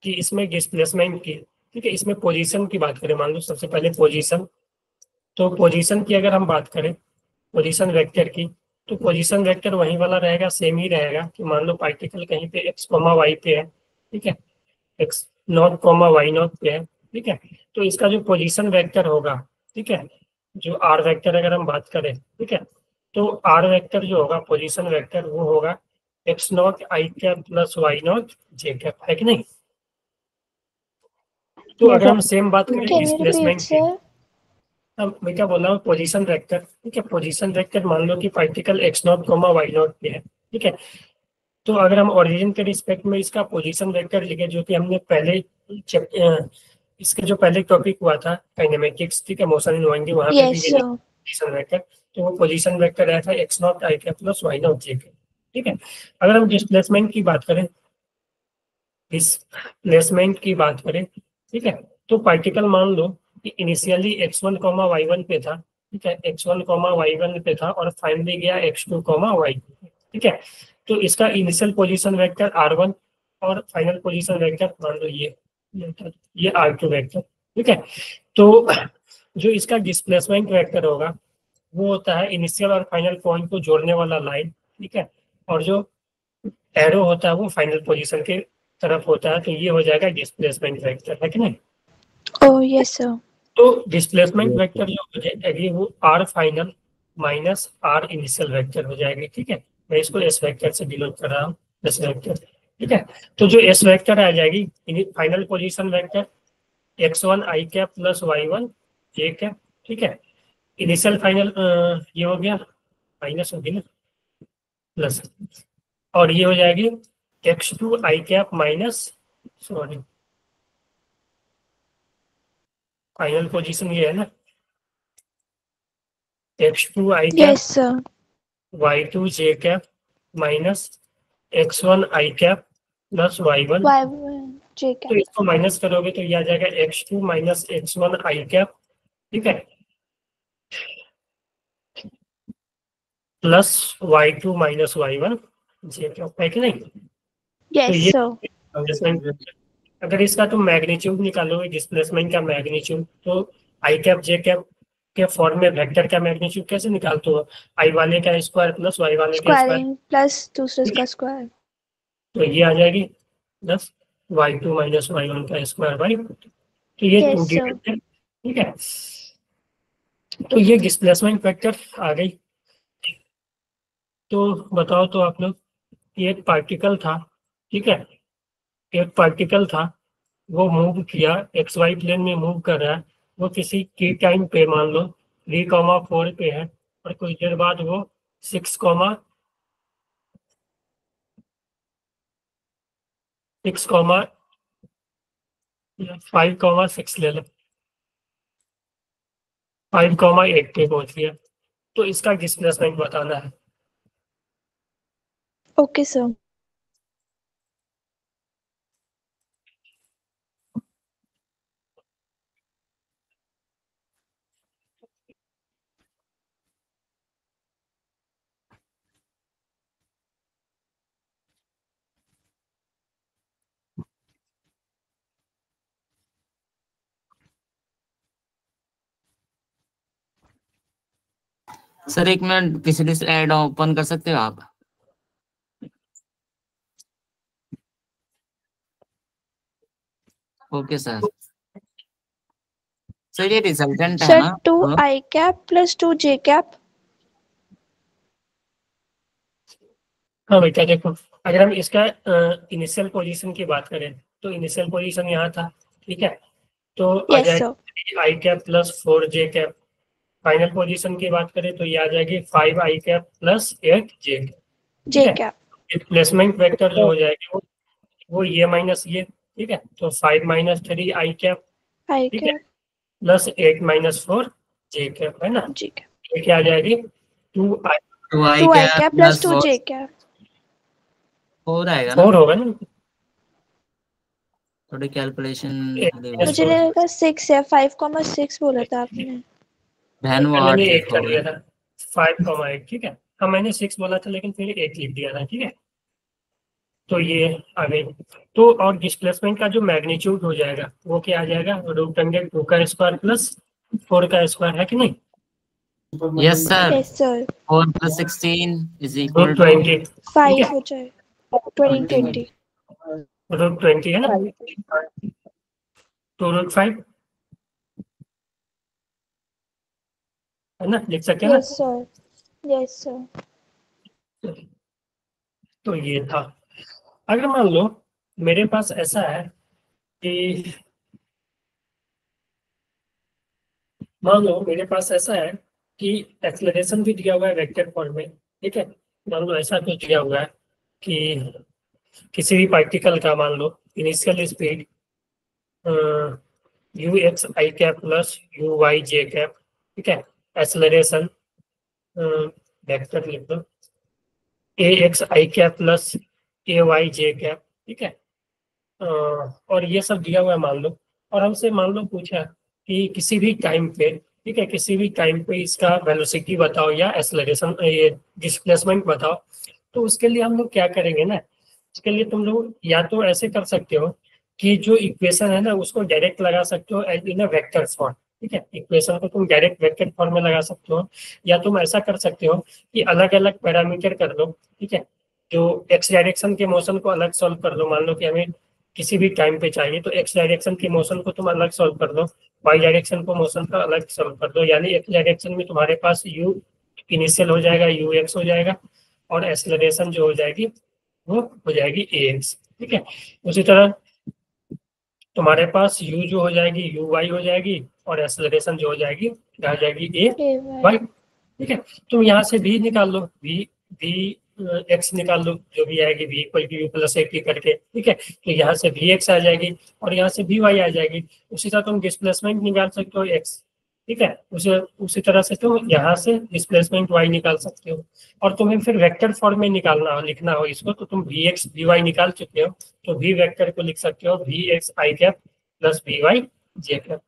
C: कि इसमें डिस्प्लेसमेंट की, ठीक है, इसमें पोजीशन की बात करें, मान लो सबसे पहले पोजीशन, तो पोजीशन की अगर हम बात करें, पोजीशन वेक्टर की, तो पोजीशन वेक्टर वही वाला रहेगा, सेम ही रहेगा कि मान लो पार्टिकल कहीं पे एक्स कॉमा वाई पे है, ठीक है, X naught comma Y naught पे है, ठीक है, तो इसका जो पोजीशन वेक्टर होगा, ठीक है, जो आर वेक्टर अगर हम बात करें, ठीक है, तो आर वेक्टर जो होगा पोजीशन वेक्टर वो होगा X naught I cap plus Y naught J cap, है कि नहीं। तो अगर हम सेम बात करें
B: Can you repeat,
C: डिस्प्लेसमेंट की,
B: sir?
C: मैं क्या बोल रहा हूँ, पोजीशन वेक्टर, ठीक है, पोजीशन वेक्टर मान लो कि particle X naught comma Y naught पे है, ठीक है, तो अगर हम ओरिजिन के रिस्पेक्ट में इसका पोजीशन वेक्टर लिखे, जो कि हमने पहले इसके जो पहले टॉपिक हुआ था काइनेमेटिक्स, ठीक है, मोशन इन वाइंडिंग, वहां पे भी
B: Yes,
C: ये
B: sir.
C: पोजीशन वेक्टर, तो वो पोजीशन वेक्टर आया था X naught I cap plus Y naught J cap, ठीक है। अगर हम डिस्प्लेसमेंट की बात करें, डिस्प्लेसमेंट की बात करें, ठीक है, तो पार्टिकल मान लो कि इनिशियली x1 कॉमा y1 पे था, ठीक है, x1 कॉमा y1 पे था और फाइनली गया x2 कॉमा y, ठीक है, तो इसका इनिशियल पोजीशन वेक्टर r1 और फाइनल पोजीशन वेक्टर मान लो ये r2 वेक्टर, ठीक है, तो जो इसका डिस्प्लेसमेंट वेक्टर होगा वो होता है इनिशियल और फाइनल पॉइंट को जोड़ने वाला लाइन, ठीक है, और जो एरो होता है वो फाइनल पोजीशन के तरफ होता है, तो ये हो जाएगा डिस्प्लेसमेंट वेक्टर, है कि नहीं।
B: Oh, yes, sir.
C: तो डिस्प्लेसमेंट वेक्टर जो हो जाएगी वो R final minus R initial vector हो जाएगी, ठीक है, मैं इसको एस वेक्टर से डिनोट कर रहा हूँ, एस वेक्टर, ठीक है, तो जो एस वेक्टर आ जाएगी final position vector x1 I cap plus y1 J cap, ठीक है, इनिशियल फाइनल ये हो गया माइनस होगी ना प्लस, और ये हो जाएगी x2 I cap minus, sorry final position ये है ना, x2 I cap
B: Yes, sir.
C: y2 J cap minus x1 I cap plus y1,
B: Y1 J
C: तो
B: cap.
C: इसको माइनस करोगे तो ये आ जाएगा x2 minus x1 I cap, ठीक है, प्लस y2 माइनस y1 जे कैप, है कि नहीं। तो
B: Yes,
C: ये
B: sir.
C: डिस्प्लेसमेंट, अगर इसका तुम मैग्नीट्यूड निकालोगे डिस्प्लेसमेंट का मैग्नीट्यूड, तो आई कैप जे कैप के फॉर्म में वेक्टर का मैग्नीट्यूड कैसे निकालते हो, आई वाले का स्क्वायर प्लस वाई वाले का स्क्वायर,
B: Squaring plus दूसरे का square.
C: तो ये आ जाएगी प्लस y2 माइनस y1 का स्क्वायर बाई, तो ये
B: Yes,
C: 2D
B: sir.
C: वेक्टर, ठीक है, तो ये डिस्प्लेसमेंट वेक्टर आ गई। तो बताओ तो आप लोग, एक पार्टिकल था, ठीक है, एक पार्टिकल था, वो मूव किया, एक्स वाई प्लेन में मूव कर रहा है, वो किसी की टाइम पे मान लो 3,4 पे है, और कुछ देर बाद वो 6,5,6 ले लो, 5,8 पे पहुंच गया, तो इसका डिस्प्लेसमेंट बताना है।
B: Okay, sir.
A: सर एक मिनट पिछली स्लाइड ओपन कर सकते हो आप। Okay sir. सर ये रिजल्टेंट है
B: Sir,
A: ना।
B: 2 I cap plus 2 J cap.
C: हाँ बेटा देखो, अगर हम इसका इनिशियल पोजीशन की बात करें, तो इनिशियल पोजीशन यहाँ था, ठीक है, तो आ
B: Yes, sir.
C: जाएगी आई कैप प्लस 4 जे कैप, फाइनल पोजीशन की बात करें तो ये आ जाएगी 5 आई कैप प्लस 8 जे कैप, ठीक
B: J
C: है,
B: cap.
C: डिस्प्लेसमेंट वेक्टर जो हो जाएगी वो ये माइनस ये, ठीक है, तो 5 माइनस 3 आई कैप,
B: आई
C: ठीक है,
B: कैप
C: प्लस 8 माइनस 4 जे कैप, है ना।
B: जी कैप,
C: ये क्या आ जाएगी 2 आई,
A: 2i
B: 2 आई
A: कैप
B: कैप प्लस
A: प्लस
B: 2 जे कैप,
A: 4 आएगा ना,
C: 4 होगा ना।
A: थोड़ी कैलकुलेशन
B: मुझे लगेगा 6 है, 5,6 बोला था आपने।
A: बहन वो
C: मैंने
A: 8
C: 8 कर
A: लिखोगे।
C: दिया था, 5,8, ठीक है। हाँ मैंने 6 बोला था लेकिन फिर 8 लिख दिया था, ठीक है। तो ये आ गई। तो और डिस्प्लेसमेंट का जो मैग्नीट्यूड हो जाएगा वो क्या आ जाएगा, रूट अंडर 2 का स्क्वायर प्लस 4 का स्क्वायर, है कि नहीं।
A: Yes sir,
B: yes sir,
A: 4 + 16 is equal
C: root
A: to
C: 20, ठीक
B: 5
C: है,
B: हो जाएगा, 20
A: 20।
B: 20।
C: रूट 20 है ना, तो रूट 5 है ना, लिख सकते हैं ना।
B: Yes sir, yes sir.
C: तो ये था। अगर मान लो मेरे पास ऐसा है कि, मान लो मेरे पास ऐसा है कि एक्सेलरेशन भी दिया हुआ है वेक्टर फॉर्म में, ठीक है। मान लो ऐसा कुछ दिया हुआ है कि किसी भी पार्टिकल का मान लो initial speed U X I cap plus U Y J cap, ठीक है, एक्सेलरेशन वेक्टर लिख दो A X I cap plus A Y J cap, ठीक है। और ये सब दिया हुआ है मान लो, और हमसे मान लो पूछा कि किसी भी टाइम पे, ठीक है, किसी भी टाइम पे इसका वेलोसिटी बताओ या एक्सेलरेशन ये डिस्प्लेसमेंट बताओ। तो उसके लिए हम लोग क्या करेंगे ना, इसके लिए तुम लोग या तो ऐसे कर सकते हो कि जो इक्वेशन है ना उसको डायरेक्ट लगा सकते हो इन अ वेक्टर फॉर्म, ठीक है, इक्वेशन को तुम डायरेक्ट वेक्टर फॉर्म में लगा सकते हो। या तुम ऐसा कर सकते हो कि अलग अलग पैरामीटर कर लो, ठीक है, जो एक्स डायरेक्शन के मोशन को अलग सॉल्व कर लो। मान लो कि हमें किसी भी टाइम पे चाहिए तो एक्स डायरेक्शन के मोशन को तुम अलग सॉल्व कर दो, वाई डायरेक्शन को मोशन का अलग सॉल्व कर दो, यानी एक्स डायरेक्शन में तुम्हारे पास यू इनिशियल हो जाएगा, यू एक्स हो जाएगा, और एक्सेलरेशन जो हो जाएगी वो हो जाएगी ए एक्स, ठीक है। उसी तरह तुम्हारे पास यू जो हो जाएगी यू वाई हो जाएगी, और एक्सेलरेशन जो हो जाएगी क्या हो जाएगी ए
B: ए वाई,
C: वाई, ठीक है। तुम यहाँ से भी निकाल लो, वी एक्स निकाल लो, जो भी आएगी V equal to U plus A P करके, ठीक है। तो यहाँ से वी एक्स आ जाएगी और यहाँ से वी वाई आ जाएगी। उसी तरह तुम डिस्प्लेसमेंट निकाल सकते हो एक्स, ठीक है। उसी तरह से तुम यहाँ से डिस्प्लेसमेंट वाई निकाल सकते हो। और तुम्हें फिर वेक्टर फॉर्म में निकालना हो, लिखना हो इसको, तो तुम वी एक्स वी वाई निकाल चुके हो, तो वी वेक्टर को लिख सकते हो V X I cap plus we Y J cap.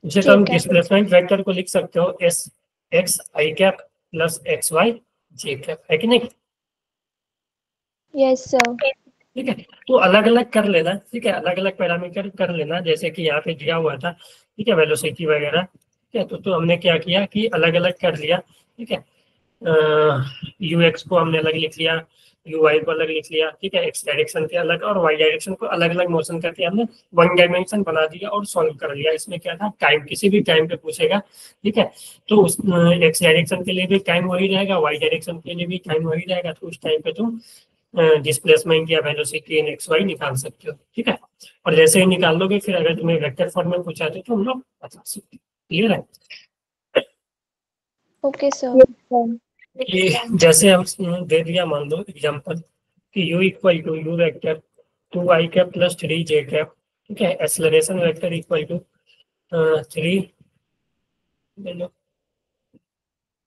C: उसी तरह
B: जे
C: तुम
B: कैप,
C: डिस्प्लेसमेंट वेक्टर को लिख सकते हो S x I cap plus x Y J cap, है कि नहीं।
B: Yes sir.
C: ठीक है, तो अलग अलग कर लेना, ठीक है, अलग अलग पैरामीटर कर लेना, जैसे कि यहाँ पे दिया हुआ था, ठीक है, वेलोसिटी वगैरह, ठीक है। तो हमने क्या किया कि अलग अलग कर लिया, ठीक है। यू एक्स को हमने अलग लिख लिया, यू वाई को अलग लिख लिया, ठीक है, एक्स डायरेक्शन के अलग और वाई डायरेक्शन को अलग अलग मोशन करके हमने वन डायमेंशन बना दिया और सॉल्व कर लिया। इसमें क्या था, टाइम किसी भी टाइम पे पूछेगा, ठीक है, तो उस एक्स डायरेक्शन के लिए भी टाइम वही रहेगा, वाई डायरेक्शन के लिए भी टाइम वही रहेगा, तो उस टाइम पे तुम डिस्प्लेसमेंट या वेलोसिटी इन एक्स वाई निकाल सकते हो, ठीक है। और जैसे ही निकाल लोगे फिर अगर तुम्हें वेक्टर फॉर्म में पूछा तो हम लोग बता सकते, क्लियर है।
B: ओके सर,
C: कि जैसे हम दे दिया मान लो एग्जांपल कि u equal to U vector 2i cap plus 3j cap, ठीक है, acceleration vector equal to 3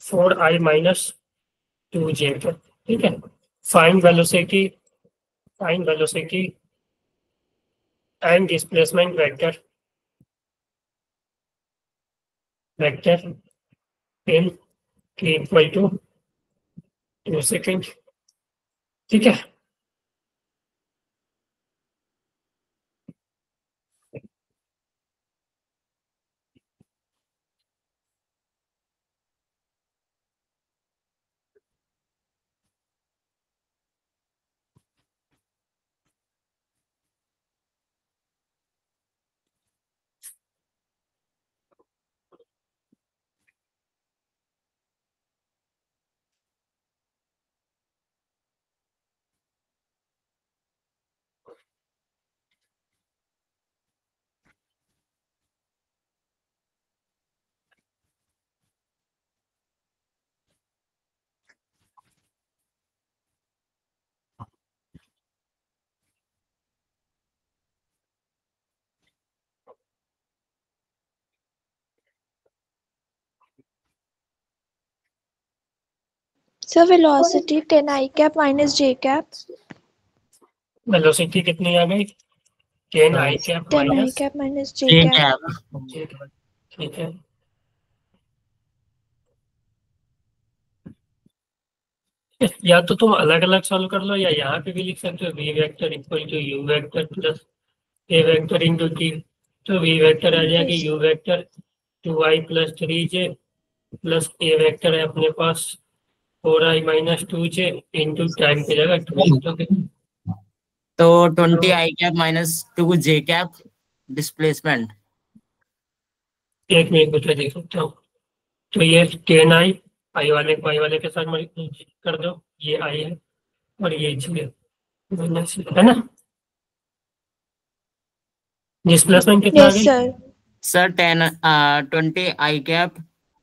C: 4i minus 2j cap, ठीक है। Find velocity, find velocity and displacement vector, vector in के इक्वल टू 2 सेकेंड, ठीक है।
B: Sir velocity 10 I cap minus J cap,
C: velocity कितनी आ गई? 10 I cap
B: 10 I
C: minus
B: cap minus J
A: ठीक
B: cap.
A: है।
C: ठीक है। या तो तुम अलग अलग सॉल्व कर लो, या यहाँ पे भी लिख सकते हो V vector equal to U vector plus A vector into T. तो वी वेक्टर आ जाएगी
B: Yes.
C: U vector 2i plus 3j plus A vector है अपने पास 4i minus 2j into time की जगह 2
A: तो 20 आई कैप माइनस 2 जे कैप डिस्प्लेसमेंट।
C: एक minute कुछ देख सकता हूँ। तो ये 10i, आई वाले को आई वाले के साथ कर दो, ये आई है और ये j है ना। डिस्प्लेसमेंट कितना आ
B: यस
C: गई?
B: सर।
A: सर 20 आई कैप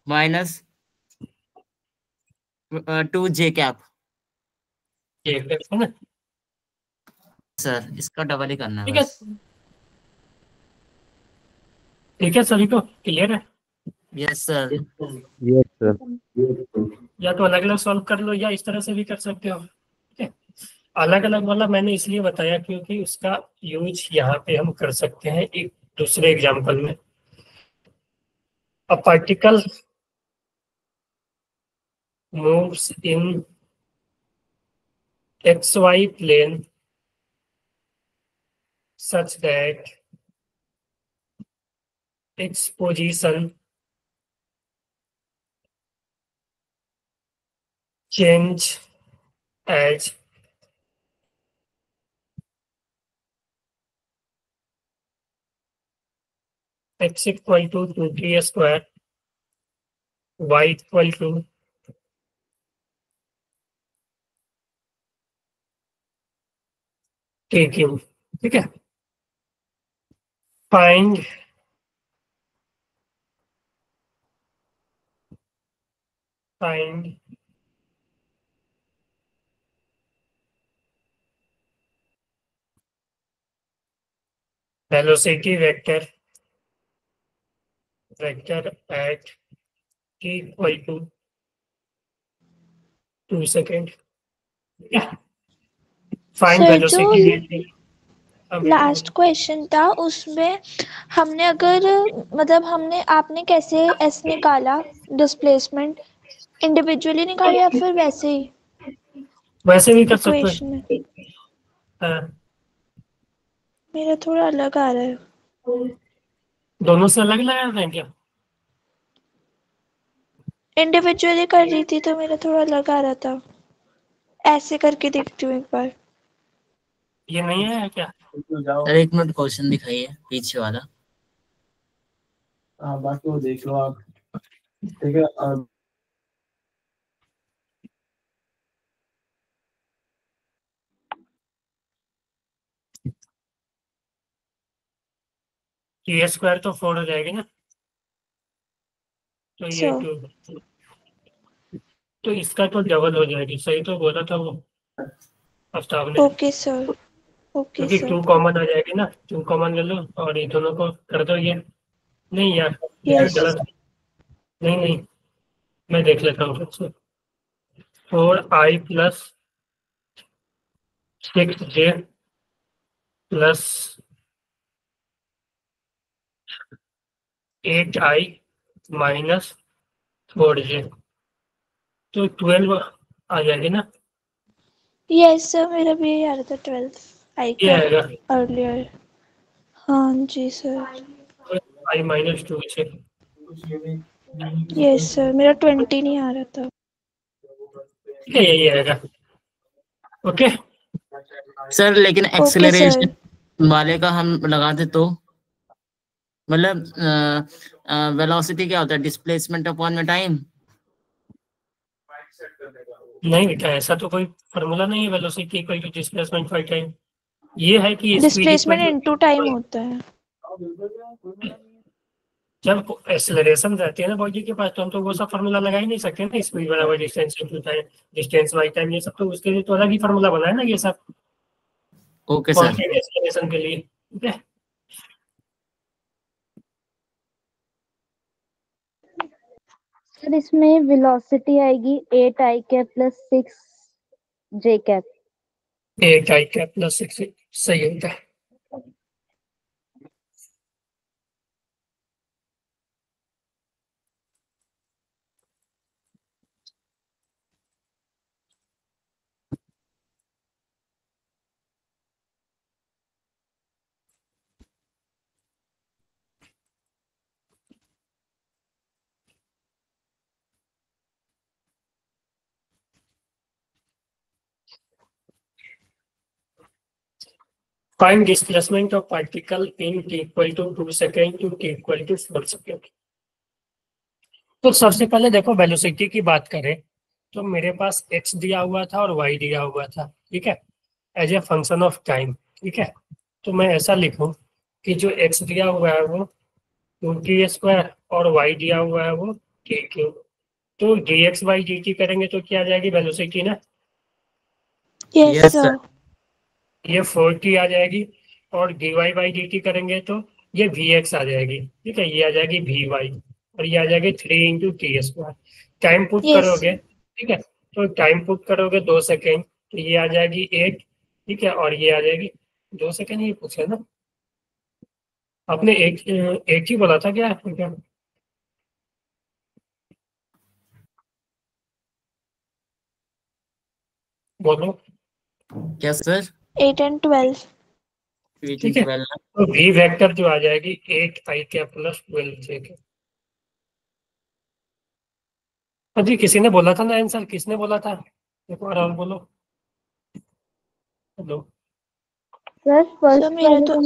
A: माइनस 2 जे कैप।
C: ये है ना।
A: सर इसका डबल ही करना है
C: ठीक है,
A: बस।
C: ठीक है, सभी को क्लियर है?
A: Yes sir.
E: Yes sir.
C: या तो अलग अलग सॉल्व कर लो या इस तरह से भी कर सकते हो। ठीक है, अलग अलग वाला मैंने इसलिए बताया क्योंकि उसका यूज यहाँ पे हम कर सकते हैं एक दूसरे एग्जाम्पल में। A particle moves in XY plane such that its position change as x equal to 2t square, y equal to t cube। ठीक है, find velocity vector at t equal to 2 second. Find
B: sir
C: velocity
B: जो
C: vector.
B: Last question था उसमें हमने अगर मतलब हमने आपने कैसे एस निकाला डिस्प्लेसमेंट, इंडिविजुअली निकाला या फिर वैसे ही
C: वैसे भी कर सकते
B: इक्वेशन में?
C: हैं। हाँ,
B: मेरा थोड़ा अलग आ रहा है।
C: दोनों से अलग लगा रहे हैं क्या?
B: इंडिविजुअली कर रही थी तो मेरा थोड़ा अलग आ रहा था। ऐसे करके देखती हूँ एक बार।
C: ये नहीं है क्या?
A: सर एक मिनट क्वेश्चन दिखाइए पीछे वाला।
E: बाकी वो देख लो आप। ठीक है।
C: ये स्क्वायर तो 4 हो जाएगी ना, तो ये
B: सो
C: 2, तो इसका तो डबल हो जाएगी। सही तो बोला था वो अफ्ताब ने,
B: ओके सर, ओके
C: क्योंकि
B: सर।
C: 2 कॉमन आ जाएगी ना। 2 कॉमन ले लो और ये दोनों को कर दो। ये नहीं यार, ये
B: यस
C: गलत। नहीं नहीं, मैं देख लेता हूँ फिर से। 4i plus 6j plus 8i minus 4j, तो 12 आ जाएगी ना।
B: यस सर, मेरा भी यही आ रहा था 12 आई
C: ये
B: कैप
C: आएगा
B: अर्लियर। हाँ जी सर।
C: i माइनस 2 से।
B: यस सर, मेरा 20 नहीं आ रहा था।
C: ठीक है, यही आएगा। ओके,
A: सर लेकिन
B: ओके सर।
A: एक्सेलरेशन वाले का हम लगाते तो मतलब वेलोसिटी क्या होता है? डिस्प्लेसमेंट अपॉन में टाइम।
C: नहीं बेटा, ऐसा तो कोई फार्मूला नहीं है velocity equal to displacement by time. ये है कि speed equal
B: displacement
C: to,
B: into time होता है।
C: जब एक्सेलरेशन रहती है ना बॉडी के पास, तो हम तो वो सब फार्मूला लगा ही नहीं सकते ना। स्पीड बराबर distance into time, distance by time, ये सब तो उसके लिए तो अलग ही फार्मूला बना है ना ये सब,
A: ओके सर।
C: कांस्टेंट एक्सेलरेशन के लिए। ठीक है,
D: सर इसमें वेलोसिटी आएगी 8 आई कैप प्लस 6 जे कैप।
C: 8 आई कैप प्लस 6 सही होता है। Find displacement of particle in t equal to 2 second to t equal to 4 second. तो सबसे पहले देखो वेलोसिटी की बात करें तो मेरे पास x दिया हुआ था और y दिया हुआ था, ठीक है, as a function of time, ठीक है। तो मैं ऐसा लिखूं कि जो x दिया हुआ है वो 2t² और y दिया हुआ है वो t3। तो dx by dt करेंगे तो क्या आ जाएगी वेलोसिटी ना,
B: यस
A: Yes,
B: सर।
C: ये 4t आ जाएगी, और dy by dt करेंगे तो ये vx आ जाएगी, ठीक है, ये आ जाएगी vy, और ये आ जाएगी 3 × t²। Time put
B: Yes.
C: करोगे, ठीक है, तो टाइम पुट करोगे 2 सेकेंड, तो ये आ जाएगी 8, ठीक है, और ये आ जाएगी 2 सेकेंड। ये पूछे ना आपने, एक ही बोला था क्या? बोलो।
A: yes sir.
B: 8 and 12.
A: 8
C: ठीक
A: and
C: है,
A: 12
C: तो v वेक्टर जो आ जाएगी 8 आई कैप प्लस 12 जे के। अजी किसी ने बोला था ना आंसर, किसने बोला था? एक बार और बोलो। हेलो,
D: सर फर्स्ट
B: सर मेरा तो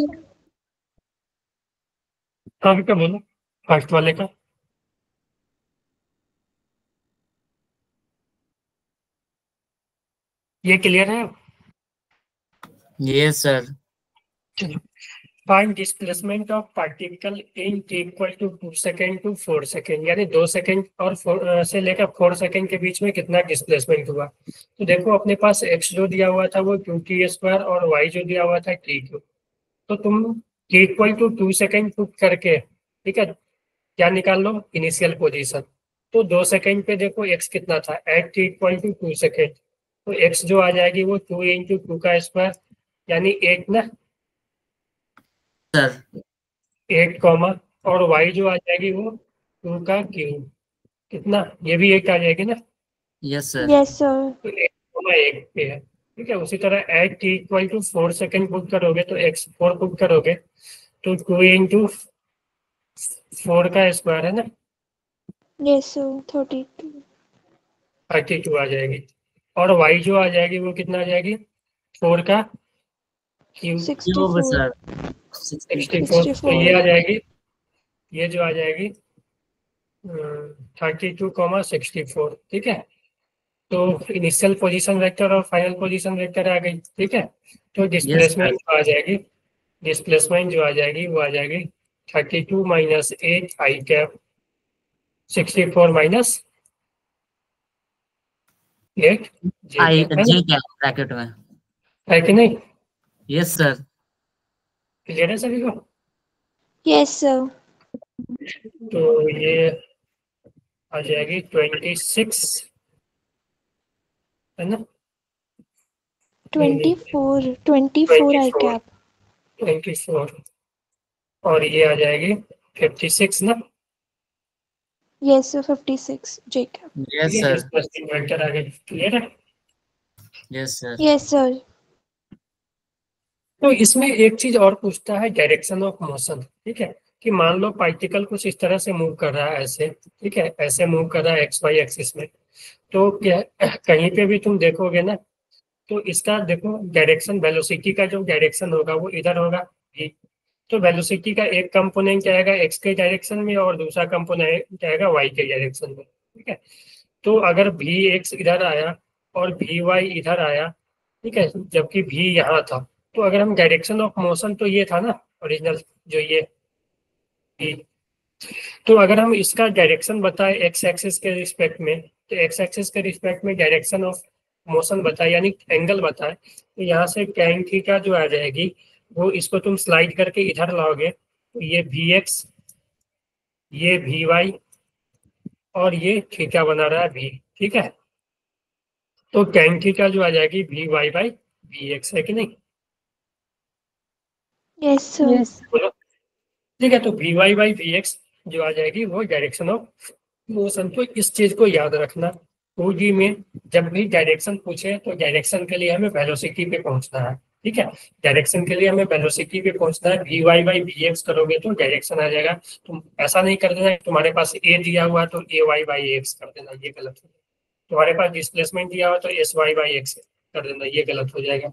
C: हाँ क्या बोलो फर्स्ट वाले का। ये क्लियर है?
A: yes sir.
C: चलो, find displacement of particle in t equal to 2 second to 4 second, यानी 2 सेकेंड और 4 से लेकर 4 सेकेंड के बीच में कितना डिस्प्लेसमेंट हुआ। तो देखो अपने पास x जो दिया हुआ था वो 2t² और y जो दिया हुआ था t3। तो तुम t equal to 2 second put करके, ठीक है, क्या निकाल लो इनिशियल पोजीशन। तो 2 सेकेंड पे देखो x कितना था, at t equal to 2 second, तो x जो आ जाएगी वो 2 × 2 का स्क्वायर, यानी 8 ना,
A: Sir.
C: 8 कॉमा, और y जो आ जाएगी वो 2 का क्यूब, कितना, ये भी 8 आ जाएगी ना,
A: yes sir.
B: yes sir.
C: तो 8 पे है, ठीक है। उसी तरह at t equal to 4 second put करोगे तो x 4 पुट करोगे तो 2 × 4 का स्क्वायर है ना,
B: Yes sir. 32.
C: 32 आ जाएगी, और y जो आ जाएगी वो कितना आ जाएगी 4 का क्यूब,
A: 64
B: 64.
A: sir.
C: 64। तो ये आ जाएगी, ये जो आ जाएगी 32,64, ठीक है। तो इनिशियल पोजीशन वेक्टर और फाइनल पोजीशन वेक्टर आ गई, ठीक है। तो डिस्प्लेसमेंट जो आ जाएगी, डिस्प्लेसमेंट जो आ जाएगी वो आ जाएगी 32 - 8 आई कैप 64 - 8 जे
A: I
C: कैप, है
A: J
C: ना,
A: क्या ब्रैकेट में?
C: है कि नहीं?
A: yes sir.
C: क्लियर है सभी को?
B: Yes sir.
C: तो ये आ जाएगी 26, है ना,
B: 24. 24 I
C: 24,
B: cap.
C: 24, और ये आ जाएगी 56 ना,
B: Yes sir. 56 J cap.
A: yes
C: ठीक है,
A: sir.
C: डिस्प्लेसमेंट वेक्टर आ गई, क्लियर है?
A: yes sir.
B: Yes sir.
C: तो इसमें एक चीज और पूछता है, डायरेक्शन ऑफ मोशन, ठीक है, कि मान लो पार्टिकल कुछ इस तरह से मूव कर रहा है ऐसे, ठीक है, ऐसे मूव कर रहा है XY एक्सिस में, तो क्या कहीं पे भी तुम देखोगे ना, तो इसका देखो डायरेक्शन, वेलोसिटी का जो डायरेक्शन होगा वो इधर होगा v। तो वेलोसिटी का एक कंपोनेंट आएगा x के डायरेक्शन में और दूसरा कंपोनेंट आएगा y के डायरेक्शन में, ठीक है। तो अगर vx इधर आया और vy इधर आया, ठीक है, जबकि v यहाँ था, तो अगर हम डायरेक्शन ऑफ मोशन, तो ये था ना ओरिजिनल जो ये v, तो अगर हम इसका डायरेक्शन बताए एक्स एक्सिस के रिस्पेक्ट में, तो एक्स एक्सिस के रिस्पेक्ट में डायरेक्शन ऑफ मोशन बताए यानी एंगल बताए, तो यहाँ से tan थीटा जो आ जाएगी वो इसको तुम स्लाइड करके इधर लाओगे, तो ये vx, ये vy, और ये थीटा बना रहा है v, ठीक है। तो tan थीटा जो आ जाएगी V Y by V X, है कि नहीं?
B: Yes sir.
C: बोलो। ठीक है, तो V Y by V x जो आ जाएगी वो डायरेक्शन ऑफ मोशन। तो इस चीज को याद रखना, 2D में जब भी डायरेक्शन पूछे तो डायरेक्शन के लिए हमें वेलोसिटी पे पहुंचना है, ठीक है। डायरेक्शन के लिए हमें वेलोसिटी पे पहुंचना है, V Y by V X करोगे तो डायरेक्शन आ जाएगा। तुम ऐसा नहीं कर देना तुम्हारे पास ए दिया हुआ तो ए वाई बाई एक्स कर देना, ये गलत हो जाएगा। तुम्हारे पास डिस्प्लेसमेंट दिया हुआ तो एस वाई बाई एक्स कर देना, ये गलत हो जाएगा।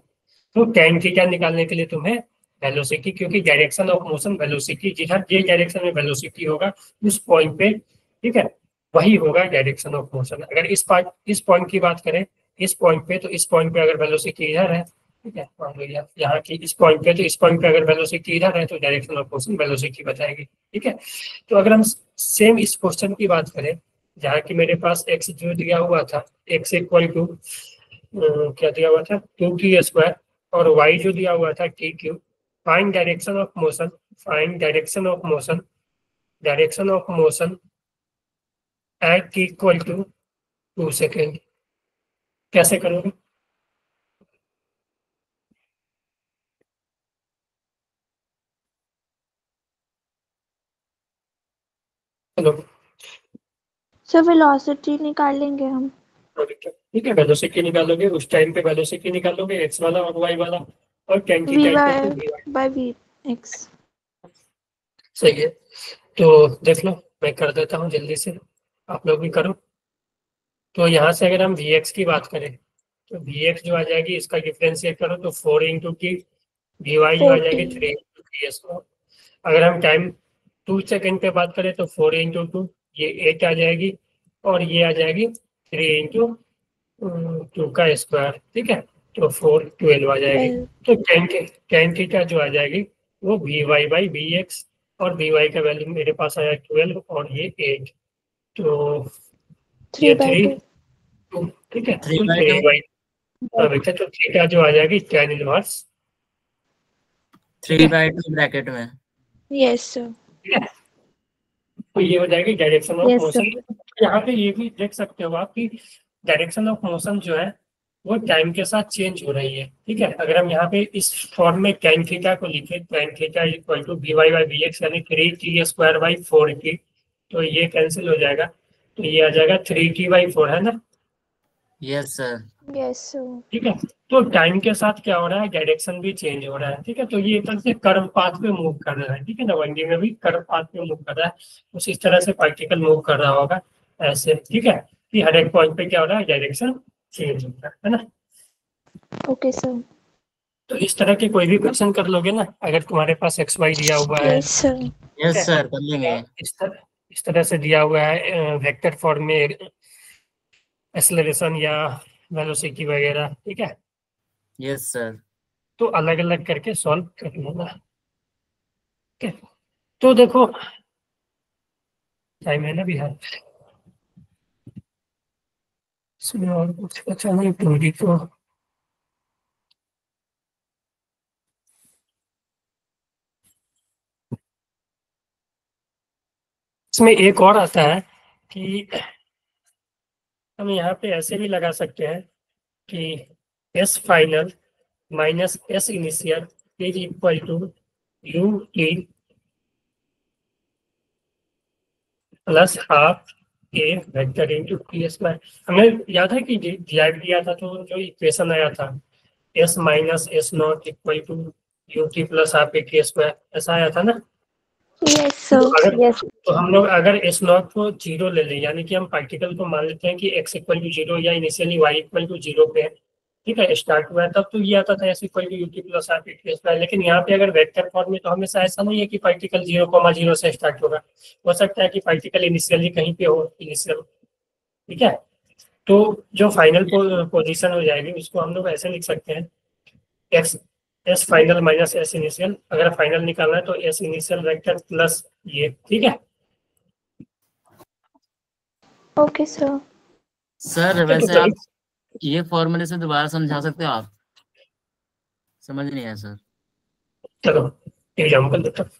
C: तो tan थीटा निकालने के लिए तुम्हें वेलोसिटी, क्योंकि डायरेक्शन ऑफ मोशन वेलोसिटी, जिधर जे डायरेक्शन में वेलोसिटी होगा उस पॉइंट पे, ठीक है, वही होगा डायरेक्शन ऑफ मोशन। अगर इस पॉइंट की बात करें, इस पॉइंट पे, तो इस पॉइंट पे अगर वेलोसिटी इधर है, ठीक है, मान लो यहाँ की इस पॉइंट पे, तो इस पॉइंट पे अगर वेलोसिटी इधर है तो डायरेक्शन ऑफ मोशन वेलोसिटी बताएगी, ठीक है। तो अगर हम सेम इस क्वेश्चन की बात करें, जहाँ की मेरे पास x जो दिया हुआ था, x इक्वल टू क्या दिया हुआ था 2t² और y जो दिया हुआ था t³। Find direction of motion, find direction of motion at t equal to 2 second. कैसे करोगे? चलो
B: सर वेलोसिटी निकाल लेंगे हम।
C: ठीक है, वेलोसिटी निकालोगे, उस टाइम पे वेलोसिटी निकालोगे x वाला और y वाला, और tan
B: V
C: theta equal
B: Y
C: to v।
B: By V X.
C: सही है, तो देख लो मैं कर देता हूँ जल्दी से, आप लोग भी करो। तो यहाँ से अगर हम वी एक्स की बात करें तो वी एक्स जो आ जाएगी, इसका डिफ्रेंशिएट करो तो 4 इंटू टी, वी वाई जो आ जाएगी 3 इंटू टी एस। अगर हम टाइम 2 सेकेंड पे बात करें तो 4 इंटू टू, ये 8 आ जाएगी, और ये आ जाएगी 3 इंटू 2 का स्क्वायर, ठीक है, तो 4 12 आ जाएगी। तो टेन थीटा जो आ जाएगी वो V Y by V X, और वी वाई का वैल्यू मेरे पास आया 12 और ये 8, तो
B: 3
C: ये
B: बाई
C: 3
B: 2।
C: 2, ठीक है,
A: 3
C: तो
A: बाई
C: 3
A: 2,
C: बाई, बेटा तो थीटा जो आ जाएगी tan इनवर्स, ठीक
A: 3
C: है,
A: बाई 2 ब्रैकेट में।
B: Yes sir.
C: ठीक है। तो ये हो जाएगी direction of
D: yes
C: motion.
D: Sir.
C: यहाँ पे ये भी देख सकते हो आप कि डायरेक्शन ऑफ मोशन जो है वो टाइम के साथ चेंज हो रही है, ठीक है। अगर हम यहाँ पे इस फॉर्म में tan थीटा को लिखे, tan theta equal to we Y by V X, यानी 3t² बाई 4t, तो ये कैंसिल हो जाएगा, तो ये आ जाएगा 3t/4, है ना?
A: Yes sir.
B: Yes sir.
C: ठीक है, तो टाइम के साथ क्या हो रहा है, डायरेक्शन भी चेंज हो रहा है, ठीक है। तो ये एक तरह से कर्व पाथ पे मूव कर रहा है, ठीक है ना, 1D में भी कर्व पाथ पे मूव कर रहा है, उसी तरह से पार्टिकल मूव कर रहा होगा ऐसे, ठीक है, कि हर एक पॉइंट पे क्या हो रहा है, डायरेक्शन चेंज हो रहा है ना।
B: Okay sir.
C: तो इस तरह के कोई भी क्वेश्चन कर लोगे ना, अगर तुम्हारे पास एक्स वाई दिया हुआ है,
B: यस सर।
C: ठीक
A: यस
C: है,
A: सर, कर लेंगे।
C: या इस तरह से दिया हुआ है वेक्टर फॉर्म में एक्सेलरेशन या वेलोसिटी वगैरह, ठीक है,
A: यस सर।
C: तो अलग अलग करके सॉल्व कर लेना, ठीक है। तो देखो टाइम है ना बिहार, इसमें और कुछ बचा नहीं, पूरी तो इसमें एक और आता है कि हम यहाँ पे ऐसे भी लगा सकते हैं कि s final minus s initial is equal to u t plus half a vector into t square. हमें याद है कि डिराइव किया था तो जो इक्वेशन आया था s minus s not equal to u t plus half a t square, ऐसा आया था ना।
B: यस
C: तो
B: सर।
C: अगर
D: यस
C: तो हम लोग अगर एस नॉट को जीरो ले लें, यानी कि हम पार्टिकल को मान लेते हैं कि एक्स इक्वल टू जीरो या initially y equal to zero पे है, ठीक है, स्टार्ट हुआ है, तब तो ये आता था s equal to u t plus half a t square. लेकिन यहाँ पे अगर वेक्टर फॉर्म में तो हमेशा ऐसा नहीं है कि पार्टिकल 0,0 से स्टार्ट होगा, हो सकता है कि पार्टिकल इनिशियली कहीं पे हो इनिशियल, ठीक है। तो जो फाइनल पोजीशन हो जाएगी उसको हम लोग ऐसे लिख सकते हैं x S final minus s initial, अगर फाइनल निकालना है तो एस इनिशियल वेक्टर प्लस ये, ठीक है।
B: Okay sir.
A: सर
C: तो
A: वैसे आप ये फॉर्मूले से दोबारा समझा सकते हो आप? समझ नहीं आया सर।
C: चलो एग्जाम्पल देता हूँ।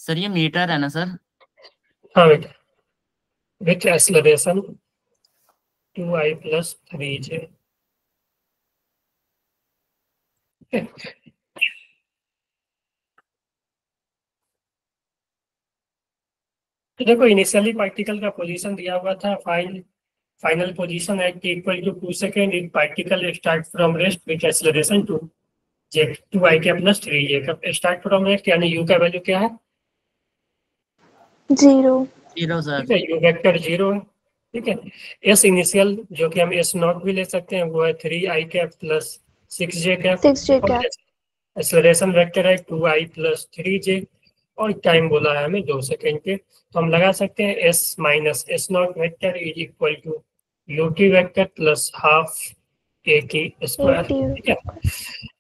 A: सर ये मीटर है ना सर?
C: हाँ बेटा, विथ एक्सेलरेशन 2i + 3j। तो देखो इनिशियली पार्टिकल का पोजीशन दिया हुआ था, final position at t = 2 second, इन particle start from rest with acceleration 2i + 3j। कब स्टार्ट फ्रॉम रेस्ट यानी u का वैल्यू क्या है?
B: 0।
A: 0 सर।
C: ठीक है, u वेक्टर 0 है। ठीक है, s इनिशियल जो कि हम s0 भी ले सकते हैं वो है 3i + 6j
B: 6j
C: और
B: कैप।
C: एक्सेलरेशन वेक्टर है 2i + 3j और टाइम बोला है हमें 2 सेकेंड के। तो हम लगा सकते हैं s - s0 vector is equal to ut vector + half at square. ठीक है,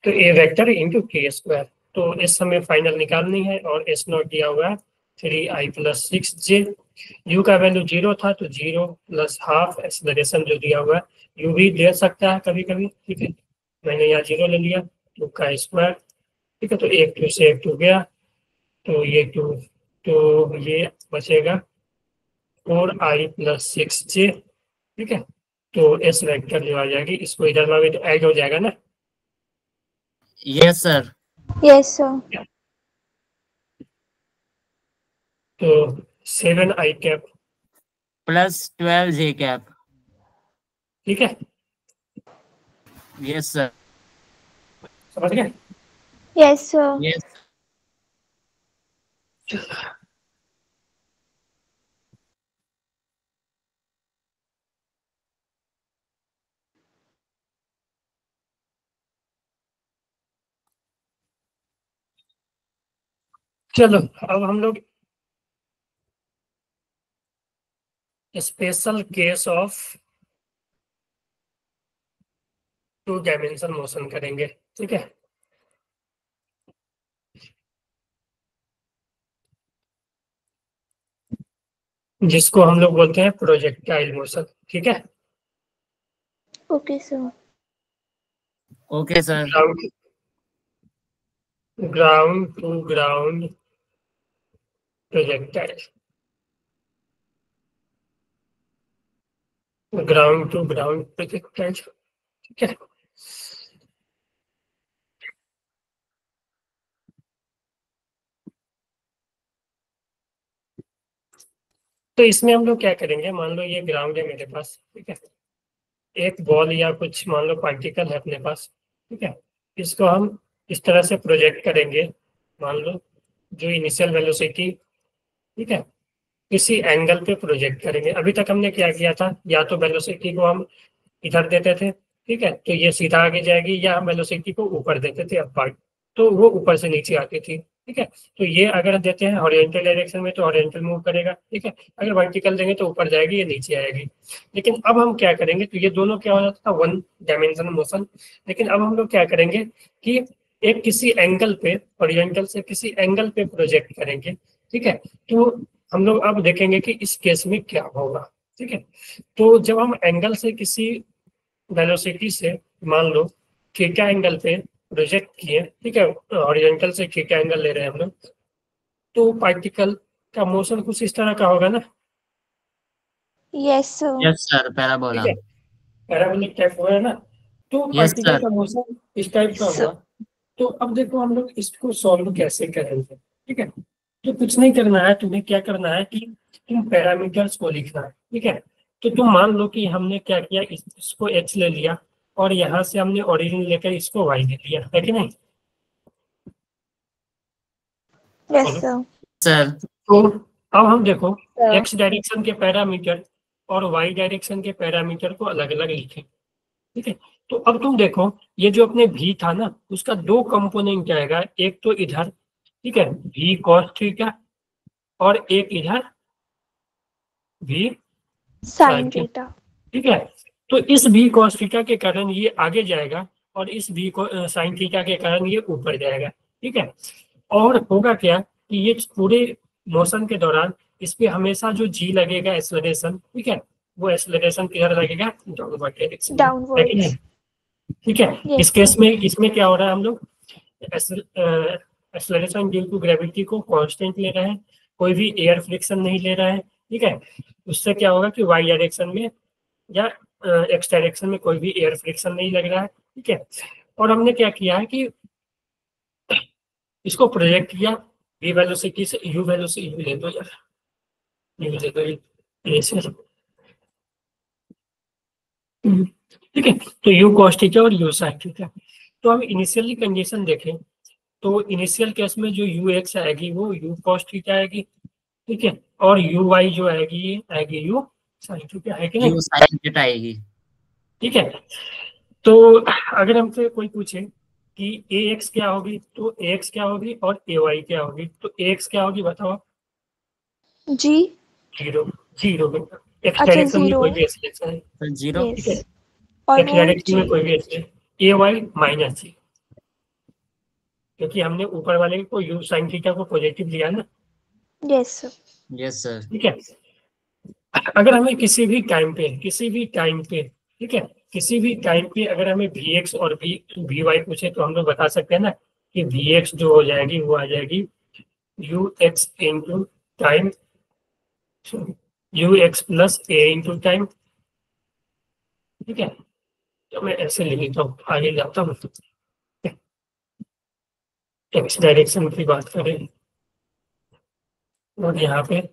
C: तो a vector into k square. तो s हमें फाइनल निकालनी है और s0 दिया हुआ है 3i + 6j। u का वैल्यू 0 था तो 0 + हाफ एक्सेलरेशन जो दिया हुआ है u भी दे सकता है कभी कभी। ठीक है, मैंने यहाँ 0 ले लिया, 2 का स्क्वायर। ठीक है, तो 1 2 से 1 2 गया, तो ये 2, तो ये बचेगा 4i + 6j। ठीक है, तो s वेक्टर जो आ जाएगी, इसको इधर में तो ऐड हो जाएगा ना।
A: Yes sir.
B: Yes sir.
C: तो 7i कैप।
A: + 12j cap.
C: ठीक है,
A: यस सर।
C: समझ गए?
B: Yes sir.
A: यस।
C: चलो अब हम लोग special case of 2 dimension motion करेंगे। ठीक है, जिसको हम लोग बोलते हैं प्रोजेक्टाइल मोशन। ठीक है,
B: okay sir.
A: Okay sir.
C: Ground to ground projectile, ground to ground projectile. ठीक है, तो इसमें हम लोग क्या करेंगे, मान लो ये ग्राउंड है मेरे पास। ठीक है, एक बॉल या कुछ मान लो पार्टिकल है अपने पास। ठीक है, इसको हम इस तरह से प्रोजेक्ट करेंगे, मान लो जो इनिशियल वेलोसिटी, ठीक है, किसी एंगल पे प्रोजेक्ट करेंगे। अभी तक हमने क्या किया था, या तो वेलोसिटी को हम इधर देते थे, ठीक है, तो ये सीधा आगे जाएगी, या हम वेलोसिटी को ऊपर देते थे अपवर्ड, तो वो ऊपर से नीचे आती थी। ठीक है, तो ये अगर देते हैं हॉरिजॉन्टल डायरेक्शन में तो हॉरिजॉन्टल मूव करेगा। ठीक है, अगर वर्टिकल देंगे तो ऊपर जाएगी, ये नीचे आएगी। लेकिन अब हम क्या करेंगे, तो ये दोनों क्या हो जाता था, 1 डायमेंशनल मोशन। लेकिन अब हम लोग क्या करेंगे कि एक किसी एंगल पे, हॉरिजॉन्टल से किसी एंगल पे प्रोजेक्ट करेंगे। ठीक है, तो हम लोग अब देखेंगे कि इस केस में क्या होगा। ठीक है, तो जब हम एंगल से किसी वेलोसिटी से मान लो थीटा एंगल पे प्रोजेक्ट किए, ठीक है, हॉरिजॉन्टल से थीटा एंगल ले रहे हैं हम लोग, तो पार्टिकल का मोशन कुछ इस तरह का होगा ना।
B: Yes sir.
A: यस सर,
C: ठीक
A: पैराबोला।
C: है, पैराबोलिक टाइप हुआ है ना, तो
A: यस
C: पार्टिकल
A: सर।
C: का मोशन इस टाइप का हुआ। तो अब देखो हम लोग इसको सॉल्व कैसे करेंगे। ठीक है, तो कुछ नहीं करना है, तुम्हें क्या करना है कि तुम पैरामीटर्स को लिखना है। ठीक है, तो तुम मान लो कि हमने क्या किया, इसको x ले लिया और यहाँ से हमने ओरिजिन लेकर इसको y ले लिया, है कि नहीं?
B: यस
C: बोलो।
B: सर।
A: सर।
C: तो अब हम देखो
D: सर
C: x डायरेक्शन के पैरामीटर और y डायरेक्शन के पैरामीटर को अलग अलग लिखें। ठीक है, तो अब तुम देखो ये जो अपने v था ना, उसका 2 कंपोनेंट आएगा, एक तो इधर, ठीक है, v cos थीटा, और एक इधर v
B: साइन
C: sin।
B: थीटा।
C: ठीक है, तो इस v cos थीटा के कारण ये आगे जाएगा और इस v sin थीटा के कारण ये ऊपर जाएगा। ठीक है, और होगा क्या कि ये पूरे मोशन के दौरान इस पे हमेशा जो g लगेगा एक्सेलरेशन, ठीक है, वो एक्सेलरेशन किधर लगेगा, डाउनवर्ड डायरेक्शन में, है कि
B: डाउनवर्ड्स।
C: नहीं? ठीक है, इस
B: यस
C: केस
B: सर।
C: में इसमें क्या हो रहा है, हम लोग एक्सेलरेशन ड्यू टू ग्रेविटी को कांस्टेंट ले रहा है, कोई भी एयर फ्रिक्शन नहीं ले रहा है, ठीक है। उससे क्या होगा कि वाई डायरेक्शन में या एक्स डायरेक्शन में कोई भी एयर फ्रिक्शन नहीं लग रहा है, ठीक है। और हमने क्या किया है कि इसको प्रोजेक्ट किया v वेलोसिटी से u वेलोसिटी ले दो यार, u ले दो ऐसे, ठीक है। तो u cos थीटा और u sin थीटा। तो हम इनिशियली कंडीशन देखें तो इनिशियल केस में जो ux आएगी वो u cos थीटा आएगी, ठीक है, और uy जो आएगी आएगी u sin थीटा, है कि नहीं?
A: u sin थीटा आएगी।
C: ठीक है। तो अगर हमसे कोई पूछे कि ax क्या होगी, तो ax क्या होगी और ay क्या होगी, तो ax क्या होगी बताओ?
B: जी,
C: जीरो, जीरो बेटा। एक्स
B: अच्छा,
C: डायरेक्शन में
B: zero।
C: कोई भी एक्सलेशन है,
A: तो 0
C: ठीक है।
B: यस, और
C: एक्स
B: वो
C: डायरेक्शन में
B: जी,
C: कोई भी एक्सलेशन, ए वाई माइनस जी, क्योंकि हमने ऊपर वाले को यू साइन थीटा को पॉजिटिव लिया ना,
B: यस
A: यस सर।
C: ठीक है। अगर हमें किसी भी टाइम पे ठीक है, किसी भी टाइम पे अगर हमें वी एक्स और वी वाई पूछे तो हम लोग बता सकते हैं ना कि वी एक्स जो हो जाएगी वो आ जाएगी u x into time, you x plus A into time, ठीक है। तो मैं ऐसे लिख लेता हूँ, आगे जाता हूँ। एक्स डायरेक्शन की बात करें और यहाँ पे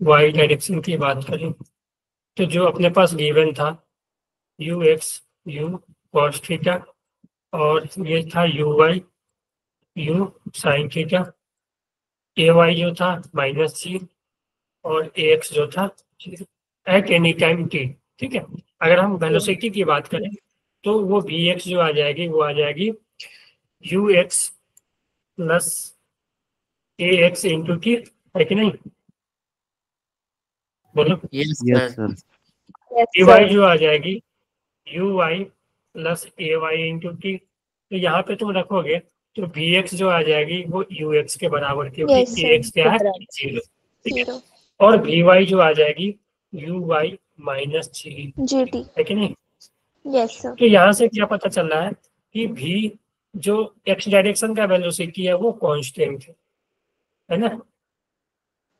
C: वाई डायरेक्शन की बात करें तो जो अपने पास गिवन था u x u cos theta और ये था u sine theta, a y जो था माइनस सी और ए एक्स जो था एट एनी टाइम टी, ठीक है। अगर हम वेलोसिटी की बात करें तो वो वी एक्स जो आ जाएगी वो आ जाएगी u x plus a x into t, है कि नहीं? बोलो।
A: Yes
E: Yes,
A: sir.
E: sir.
C: A y जो आ जाएगी यू वाई प्लस ए वाई इंटू टी, तो यहाँ पे तुम रखोगे तो वी एक्स जो आ जाएगी वो यू एक्स के बराबर, क्योंकि
B: यस
C: ए एक्स क्या है
D: बराबर।
C: जीरो, ठीक है।
B: जीरो
C: और वी वाई जो आ जाएगी u y minus g,
B: g t,
C: है कि नहीं?
B: यस सर,
C: तो यहाँ से क्या पता चल रहा है कि भी जो एक्स डायरेक्शन का वेलोसिटी है वो कांस्टेंट है ना,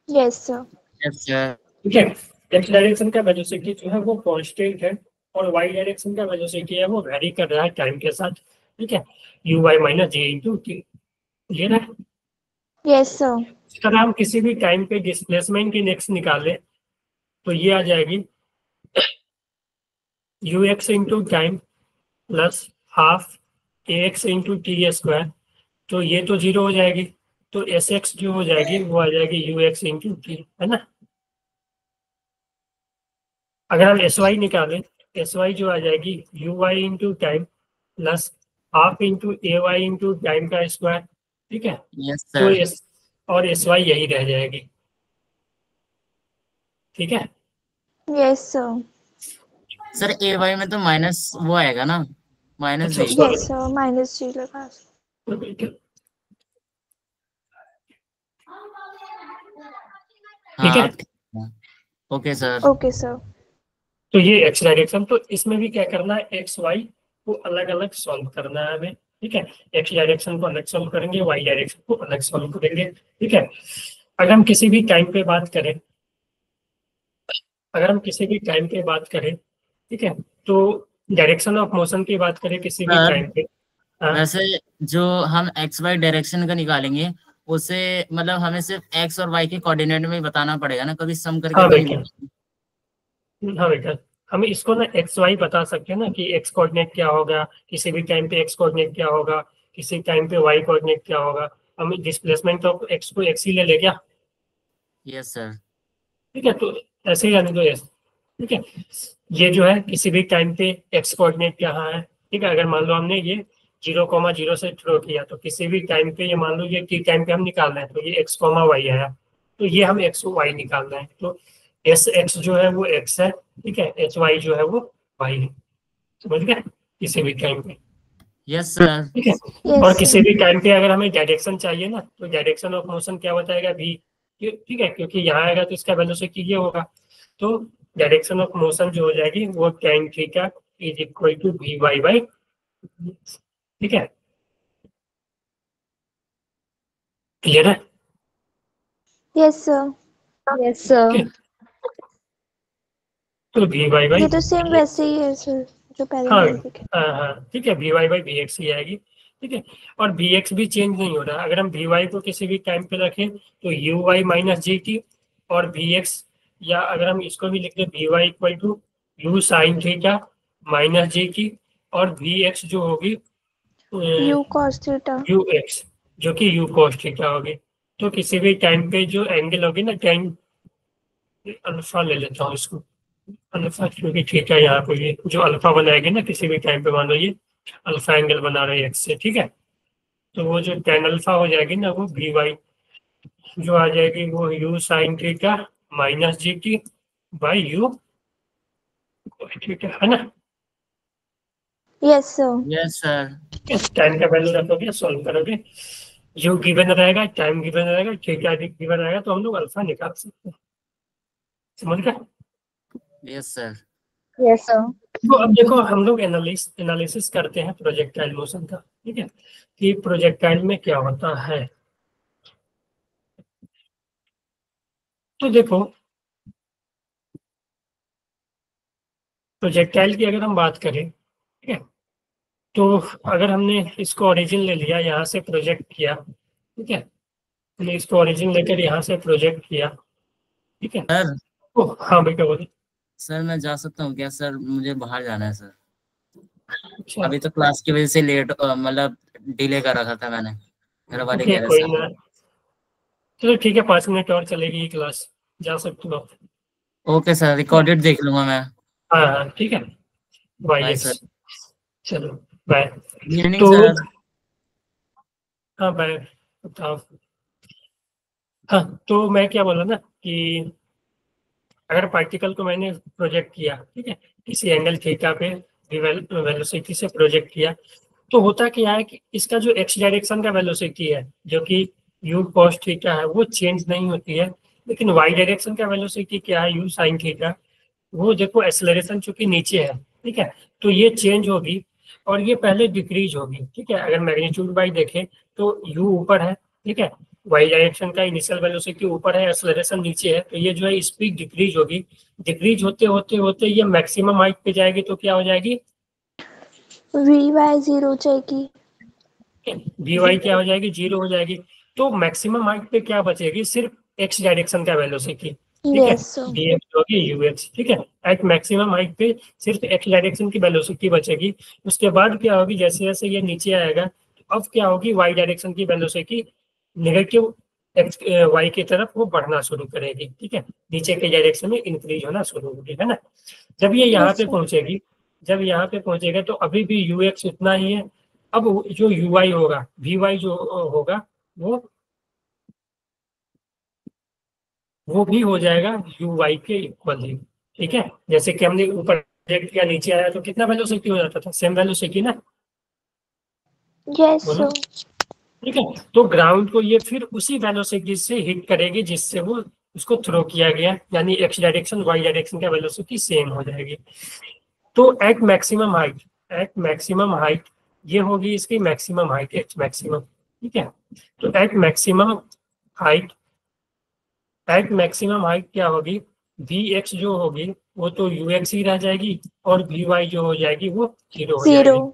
B: यस सर,
A: यस सर।
C: ठीक है। एक्स डायरेक्शन का वेलोसिटी जो है वो कांस्टेंट है और वाई डायरेक्शन का वेलोसिटी है वो वेरी कर रहा है टाइम के साथ, ठीक है। U y minus g into t, ये ना।
B: यस सर,
C: अगर हम किसी भी टाइम पे डिस्प्लेसमेंट की नेक्स्ट निकालें तो ये आ जाएगी u x into time plus half ए एक्स इंटू टी स्क्वायर, तो ये तो जीरो हो जाएगी, तो एस एक्स जो हो जाएगी वो आ जाएगी यू एक्स इंटू टी, है ना। अगर हम एस वाई निकालें, एस वाई जो आ जाएगी u y into time plus half into a y into time का स्क्वायर, ठीक है।
A: यस
C: तो
A: सर।
C: एस और एस वाई यही रह जाएगी, ठीक है।
B: Yes sir,
A: sir a y में तो माइनस वो आएगा ना, माइनस
C: अच्छा,
A: जी।
B: यस सर, माइनस जी लगा।
C: ठीक है।
A: हाँ ओके सर।
B: ओके सर,
C: तो ये एक्स डायरेक्शन, तो इसमें भी क्या करना है, एक्स वाई को अलग अलग सॉल्व करना है हमें, ठीक है। एक्स डायरेक्शन को अलग सॉल्व करेंगे, वाई डायरेक्शन को अलग सॉल्व करेंगे, ठीक है। अगर हम किसी भी टाइम पे बात करें, अगर हम किसी भी टाइम पे बात करें, ठीक है, तो डायरेक्शन ऑफ मोशन की बात करें किसी भी
A: सर
C: टाइम पे, हाँ
A: वैसे जो हम एक्स वाई डायरेक्शन का निकालेंगे उसे मतलब हमें सिर्फ एक्स और वाई के कोऑर्डिनेट में ही बताना पड़ेगा ना, कभी सम करके
C: हाँ
A: तो नहीं
C: बेटा,
A: बताना।
C: हाँ बेटा, हम इसको ना एक्स वाई बता सकते हैं ना कि एक्स कोऑर्डिनेट क्या होगा, किसी भी टाइम पे एक्स कोऑर्डिनेट क्या होगा, किसी टाइम पे वाई कोऑर्डिनेट क्या होगा। हम डिस्प्लेसमेंट ऑफ एक्स को एक्स ही ले ले क्या,
A: यस सर।
C: ठीक है। तो ऐसे ही आने दो यस, ठीक है। ये जो है किसी भी टाइम पे एक्स कोऑर्डिनेट यहाँ है, ठीक है। अगर मान लो हमने ये 0,0 से थ्रो किया तो किसी भी टाइम पे ये मान लो ये टी टाइम पे हम निकाल रहे हैं तो ये एक्स कॉमा वाई आया, तो ये हम एक्स वाई निकाल रहे हैं, तो एस एक्स जो है वो एक्स है, ठीक है। एच वाई जो है वो वाई है, समझ गए, किसी भी टाइम पे,
A: यस सर।
C: ठीक है। और
B: यस
C: किसी
B: सर,
C: भी टाइम पे अगर हमें डायरेक्शन चाहिए ना तो डायरेक्शन ऑफ मोशन क्या बताएगा भी, ठीक है, क्योंकि यहाँ आएगा तो इसका वेलोसिटी ये होगा, तो डायरेक्शन ऑफ मोशन जो हो जाएगी वो tan theta is equal to we Y by, ठीक है। क्लियर है?
B: Yes sir.
D: Yes sir.
C: ठीक है, तो वी वाई बाई
B: ये तो सेम वैसे ही है सर जो पहले
C: हाँ
B: हमने सीखे।
C: हाँ हाँ ठीक है, V Y by V X ही आएगी। ठीक है, और वी एक्स भी चेंज नहीं हो रहा। अगर हम वी वाई को किसी भी टाइम पे रखें तो u y minus g t, और वी एक्स, या अगर हम इसको भी लिख दें v y equal to u sine theta minus g t, और वी एक्स जो होगी
B: u cos theta.
C: U x जो कि यू कॉस थीटा होगी। तो किसी भी टाइम पे जो एंगल होगी ना, टाइम अल्फा ले लेता हूँ इसको, अल्फा, क्योंकि थीटा यहाँ पे ये जो अल्फा बनाएगी ना किसी भी टाइम पे, मान लो ये अल्फा एंगल बना रही है एक्स से, ठीक है, तो वो जो टेन अल्फा हो जाएगी ना वो वी वाई जो आ जाएगी वो you sine theta minus g T by you theta, है ना?
B: Yes sir.
A: Yes sir.
C: Time का वैल्यू रखोगे, सॉल्व करोगे, यू गिवन रहेगा, टाइम गिवन रहेगा, थीटा गिवन रहेगा, तो हम लोग अल्फा निकाल सकते हैं। समझ गए?
A: Yes sir.
D: Yes sir.
C: तो अब देखो हम लोग एनालिसिस करते हैं प्रोजेक्टाइल मोशन का, ठीक है, कि प्रोजेक्टाइल में क्या होता है। तो देखो प्रोजेक्टाइल की अगर हम बात करें, ठीक है, तो अगर हमने इसको ओरिजिन ले लिया, यहाँ से प्रोजेक्ट किया, ठीक है, हमने इसको ओरिजिन लेकर यहाँ से प्रोजेक्ट किया, ठीक है,
A: सर
C: तो हाँ बेटा बोलिए।
A: सर मैं जा सकता हूँ क्या सर? मुझे बाहर जाना है सर।
C: अच्छा
A: अभी तो क्लास की वजह से लेट मतलब डिले कर रखा था मैंने। घर वाले
C: ओके,
A: कह रहे
C: कोई
A: सर।
C: ना, चलो ठीक है, 5 मिनट और चलेगी ये क्लास, जा सकते हो आप।
A: ओके सर, रिकॉर्डेड देख लूंगा मैं।
C: हाँ हाँ ठीक है, बाय
A: बाय सर।
C: एक्स, चलो बाय।
A: गुड इवनिंग
C: तो
A: सर।
C: हाँ बाय, बताओ। हाँ, तो मैं क्या बोला ना कि अगर पार्टिकल को मैंने प्रोजेक्ट किया, ठीक है, किसी एंगल थीटा पे वेलोसिटी से प्रोजेक्ट किया, तो होता क्या है कि इसका जो एक्स डायरेक्शन का वेलोसिटी है जो कि यू कॉस थीटा है वो चेंज नहीं होती है, लेकिन वाई डायरेक्शन का वेलोसिटी क्या है, यू साइन थीटा, वो देखो एक्सेलरेशन चूंकि नीचे है, ठीक है, तो ये चेंज होगी और ये पहले डिक्रीज होगी, ठीक है। अगर मैग्नीट्यूड बाई देखें तो यू ऊपर है, ठीक है, वाई डायरेक्शन का इनिशियल वेलोसिटी ऊपर है, एक्सेलरेशन नीचे है, तो ये जो है स्पीड डिक्रीज होगी। डिक्रीज होते होते होते ये मैक्सिमम हाइट पे जाएगी, तो क्या हो जाएगी,
B: वी वाई जीरो हो जाएगी।
C: वी वाई क्या हो जाएगी, जीरो हो जाएगी। तो मैक्सिमम हाइट पे क्या बचेगी, सिर्फ एक्स डायरेक्शन का वेलोसिटी, ठीक है,
B: यस सर।
C: वी एक्स होगी यू एक्स, ठीक है, एट मैक्सिमम हाइट पे सिर्फ एक्स डायरेक्शन की वेलोसिटी बचेगी। उसके बाद क्या होगी, जैसे जैसे ये नीचे आएगा तो अब क्या होगी, वाई डायरेक्शन की वेलोसिटी नेगेटिव एक्स वाई की तरफ वो बढ़ना शुरू करेगी, ठीक है, नीचे के डायरेक्शन में इंक्रीज होना शुरू होगी, है ना। जब ये यहाँ
B: यस
C: पे
B: सर।
C: पहुंचेगी, जब यहाँ पे पहुंचेगा तो अभी भी यू एक्स उतना ही है। अब जो यू आई होगा, वी वाई जो होगा वो भी हो जाएगा यू वाई के इक्वल ही, ठीक है। जैसे कि हमने ऊपर प्रोजेक्ट किया, नीचे आया तो कितना वेलोसिटी हो जाता था, सेम वेलोसिटी ना,
B: यस
C: बोलो,
B: सर।
C: ठीक है। तो ग्राउंड को ये फिर उसी वेलोसिटी से हिट करेगी जिससे वो उसको थ्रो किया गया, यानी एक्स डायरेक्शन वाई डायरेक्शन का वेलोसिटी सेम हो जाएगी। तो at maximum height, at maximum height ये होगी इसकी मैक्सिमम हाइट, एट मैक्सिमम, ठीक है। तो at maximum height, at maximum height क्या होगी, वी एक्स जो होगी वो तो यू एक्स ही रह जाएगी, और वी वाई जो हो जाएगी वो जीरो हो
B: जीरो।
C: जाएगी,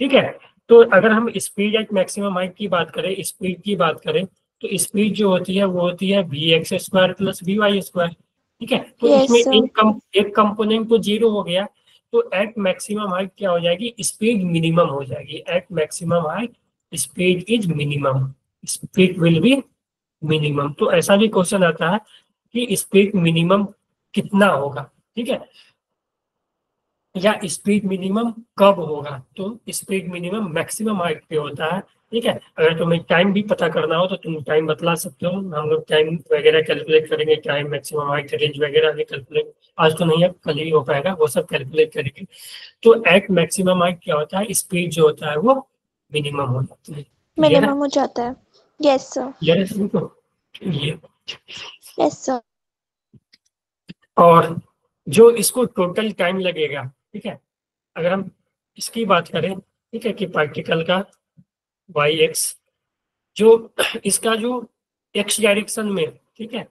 C: ठीक है। तो अगर हम स्पीड एट मैक्सिमम हाइट की बात करें, स्पीड की बात करें, तो स्पीड जो होती है वो होती है v x square plus we y square, ठीक है। तो इसमें
B: यस सर।
C: एक कंपोनेंट तो जीरो हो गया, तो एट मैक्सिमम हाइट क्या हो जाएगी, स्पीड मिनिमम हो जाएगी, at maximum height speed is minimum, speed will be minimum. तो ऐसा भी क्वेश्चन आता है कि स्पीड मिनिमम कितना होगा, ठीक है, या स्पीड मिनिमम कब होगा। तो स्पीड मिनिमम मैक्सिमम हाइट पे होता है, ठीक है। अगर तुम्हें टाइम भी पता करना हो तो तुम टाइम बतला सकते हो, हम लोग टाइम वगैरह कैलकुलेट करेंगे, टाइम मैक्सिमम हाइट रेंज वगैरह भी कैलकुलेट, आज तो नहीं है कल ही हो पाएगा, वो सब कैलकुलेट करेंगे। तो एट मैक्सिमम हाइट क्या होता है, स्पीड जो होता है वो मिनिमम हो जाती है। क्लियर है?
B: मिनिमम हो जाता है। Yes sir.
C: क्लियर है सभी को? ये
B: यस सर।
C: और जो इसको टोटल टाइम लगेगा, ठीक है, अगर हम इसकी बात करें, ठीक है, कि पार्टिकल का वाई एक्स जो इसका जो एक्स डायरेक्शन में, ठीक है,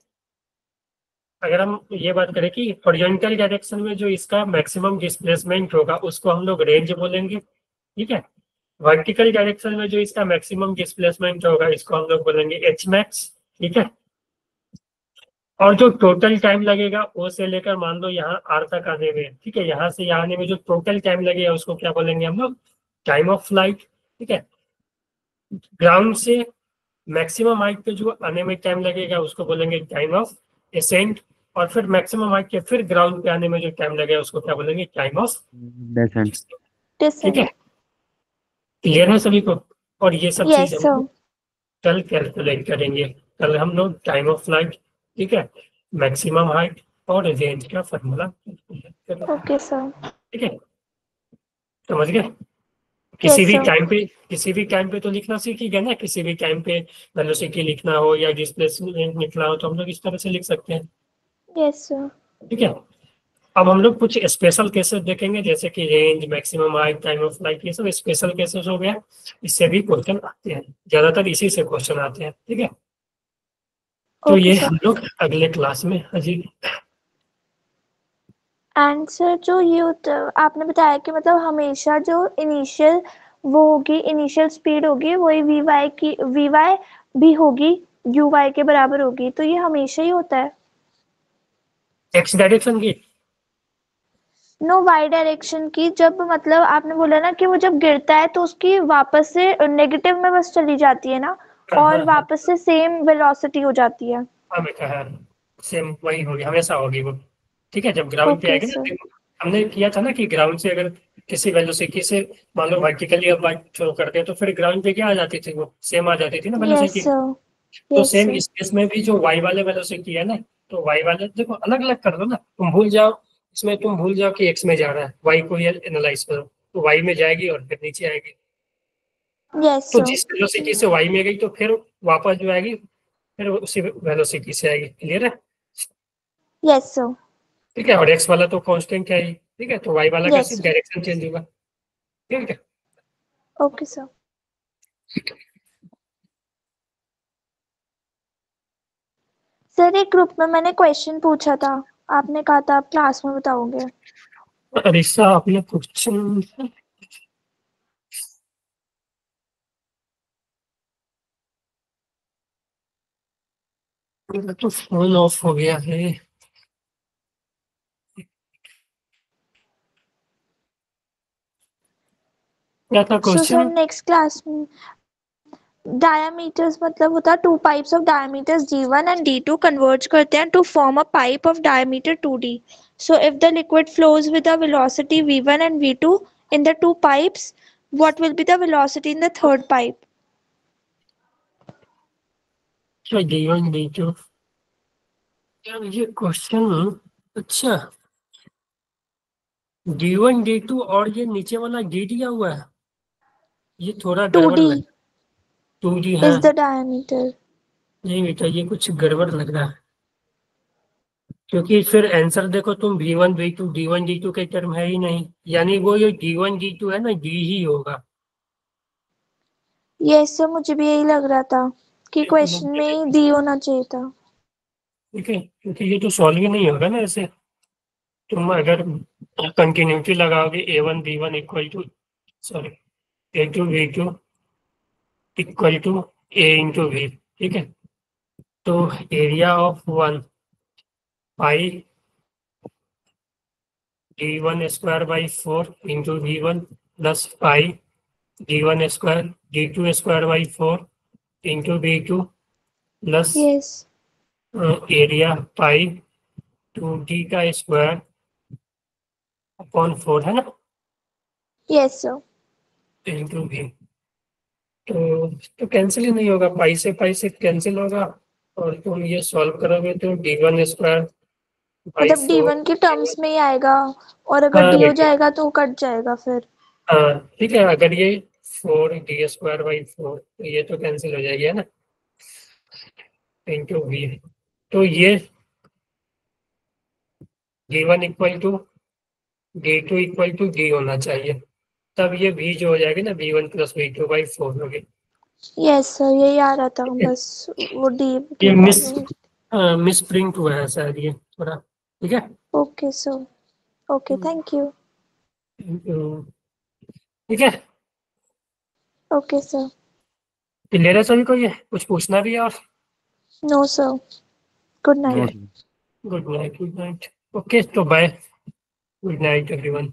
C: अगर हम ये बात करें कि हॉरिजॉन्टल डायरेक्शन में जो इसका मैक्सिमम डिस्प्लेसमेंट होगा उसको हम लोग रेंज बोलेंगे, ठीक है। वर्टिकल डायरेक्शन में जो इसका मैक्सिमम डिस्प्लेसमेंट होगा इसको हम लोग बोलेंगे एच मैक्स, ठीक है। और जो टोटल टाइम लगेगा ओ से लेकर मान लो यहाँ आर तक आने में, ठीक है, यहाँ से यहाँ आने में जो टोटल टाइम लगेगा उसको क्या बोलेंगे हम लोग, टाइम ऑफ फ्लाइट, ठीक है। ग्राउंड से मैक्सिमम हाइट पे जो आने में टाइम लगेगा उसको बोलेंगे टाइम ऑफ एसेंट, और फिर मैक्सिमम हाइट के फिर ग्राउंड पे आने में जो टाइम लगेगा उसको क्या बोलेंगे, टाइम ऑफ
E: descent.
C: ठीक है।
B: descent.
C: क्लियर है सभी को? और ये सब
B: Yes,
C: चीज हम
B: sir.
C: लोग कल कैलकुलेट करेंगे। कल हम लोग टाइम ऑफ फ्लाइट, ठीक है, मैक्सिमम हाइट और रेंज का फॉर्मूला,
B: Okay, sir.
C: ठीक है, समझ गए?
B: Yes, sir.
C: किसी भी टाइम पे तो लिखना सीखिएगा ना, किसी भी टाइम पे वेलोसिटी लिखना हो या डिस्प्लेसमेंट लिखना हो तो हम लोग इस तरह से लिख सकते हैं,
B: Yes, sir.
C: ठीक है। अब हम लोग कुछ स्पेशल केसेस देखेंगे, जैसे कि range, maximum height, time of flight, ये सब स्पेशल केसेस हो गया, इससे भी क्वेश्चन आते हैं, ज्यादातर इसी से क्वेश्चन आते हैं, ठीक है। तो
B: Okay,
C: ये
B: sir.
C: हम लोग अगले क्लास में अजी
B: एंड सर जो ये आपने बताया कि मतलब हमेशा जो इनिशियल वो होगी, इनिशियल स्पीड होगी वही वी वाई भी होगी, यू वाई के बराबर होगी, तो ये हमेशा ही होता है?
C: एक्स डायरेक्शन की
B: नो, वाई डायरेक्शन की। जब मतलब आपने बोला ना कि वो जब गिरता है तो उसकी वापस से नेगेटिव में बस चली जाती है ना, और वापस से सेम वेलोसिटी हो जाती है।
C: हाँ बेटा, हाँ सेम वही होगी, हमेशा होगी वो, ठीक है। जब ग्राउंड पे
B: ओके
C: आएगी ना,
B: सर।
C: देखो, हमने किया था ना कि ग्राउंड से अगर किसी वेलोसिटी से मान लो वर्टिकली अब बाइक थ्रो करते हैं तो फिर ग्राउंड पे क्या आ जाती थी, वो सेम आ जाती थी ना
B: यस
C: वेलोसिटी।
B: सर।
C: तो
B: यस
C: सेम
B: सर।
C: इस केस में भी जो वाई वाले वेलोसिटी है ना, तो वाई वाले देखो अलग अलग कर दो ना, तुम भूल जाओ, इसमें तुम भूल जाओ कि एक्स में जा रहा है, वाई को ये एनालाइज करो, तो वाई में जाएगी और फिर नीचे आएगी।
B: यस
C: तो
B: सर।
C: जिस वेलोसिटी से वाई में गई तो फिर वापस जो आएगी फिर उसी वेलोसिटी से आएगी। क्लियर है?
B: Yes sir.
C: ठीक है, और एक्स वाला तो कांस्टेंट है ही, ठीक है, तो वाई वाला का
B: यस
C: सिर्फ
B: सर।
C: डायरेक्शन चेंज होगा, ठीक है।
B: Okay sir. सर एक ग्रुप में मैंने क्वेश्चन पूछा था, आपने कहा था आप क्लास में बताओगे।
C: अरिशा आपने क्वेश्चन तो फोन ऑफ हो गया है, क्या था
B: so sir
C: question?
B: Next class में डायमीटर्स मतलब होता है two pipes of diameters D1 and D2 converge करते हैं to form a pipe of diameter 2D. So if the liquid flows with a velocity V1 and V2 in the two pipes, what will be the velocity in the third pipe?
C: क्या D1 D2, यार ये question, अच्छा D1 D2 और ये नीचे वाला D दिया हुआ है, ये थोड़ा गड़बड़
B: 2D
C: लग, 2D है।
B: is the diameter.
C: नहीं बेटा ये कुछ गड़बड़ लग रहा है, क्योंकि फिर आंसर देखो तुम V1 V2 D1 D2 के टर्म है ही नहीं, यानी वो ये D1 D2 है ना, D ही होगा।
B: Yes sir, मुझे भी यही लग रहा था कि क्वेश्चन में ही D होना चाहिए था।
C: ठीक है, क्योंकि ये तो सॉल्व ही नहीं होगा ना ऐसे। तुम अगर कंटिन्यूटी लगाओगे A1 B1 equal to, sorry, A2 V2 equal to A into V, ठीक है, तो area of one pi D1 square by 4 into V1 plus pi D1 square D2 square by 4 into V2 plus
B: Yes.
C: Area pi 2D का square upon 4 है ना,
B: Yes sir.
C: Into V। तो cancel ही नहीं होगा, पाई से कैंसिल होगा, और तुम ये सॉल्व करोगे तो D1 स्क्वायर बाई
B: मतलब
C: 4।
B: D1 के टर्म्स में ही आएगा, और अगर
C: हाँ
B: D हो
C: बेटे,
B: जाएगा तो कट जाएगा फिर।
C: हाँ ठीक है, अगर ये 4D स्क्वायर बाई 4 तो ये तो कैंसिल हो जाएगी है ना, इंटू V। तो ये D1 equal to D2 equal to D होना चाहिए, तब ये V जो हो जाएगी ना V1 प्लस V2 बाई 4 होगी।
B: यस सर, यही आ रहा था बस, वो डी
C: ये मिस प्रिंट हुआ है शायद ये थोड़ा, ठीक है।
B: Okay sir, okay, thank you.
C: ठीक है,
B: ओके सर।
C: क्लियर है सभी को, ये कुछ पूछना भी है और?
B: No sir, good night.
C: Good night, good night. Okay, तो बाय, गुड नाइट एवरीवन।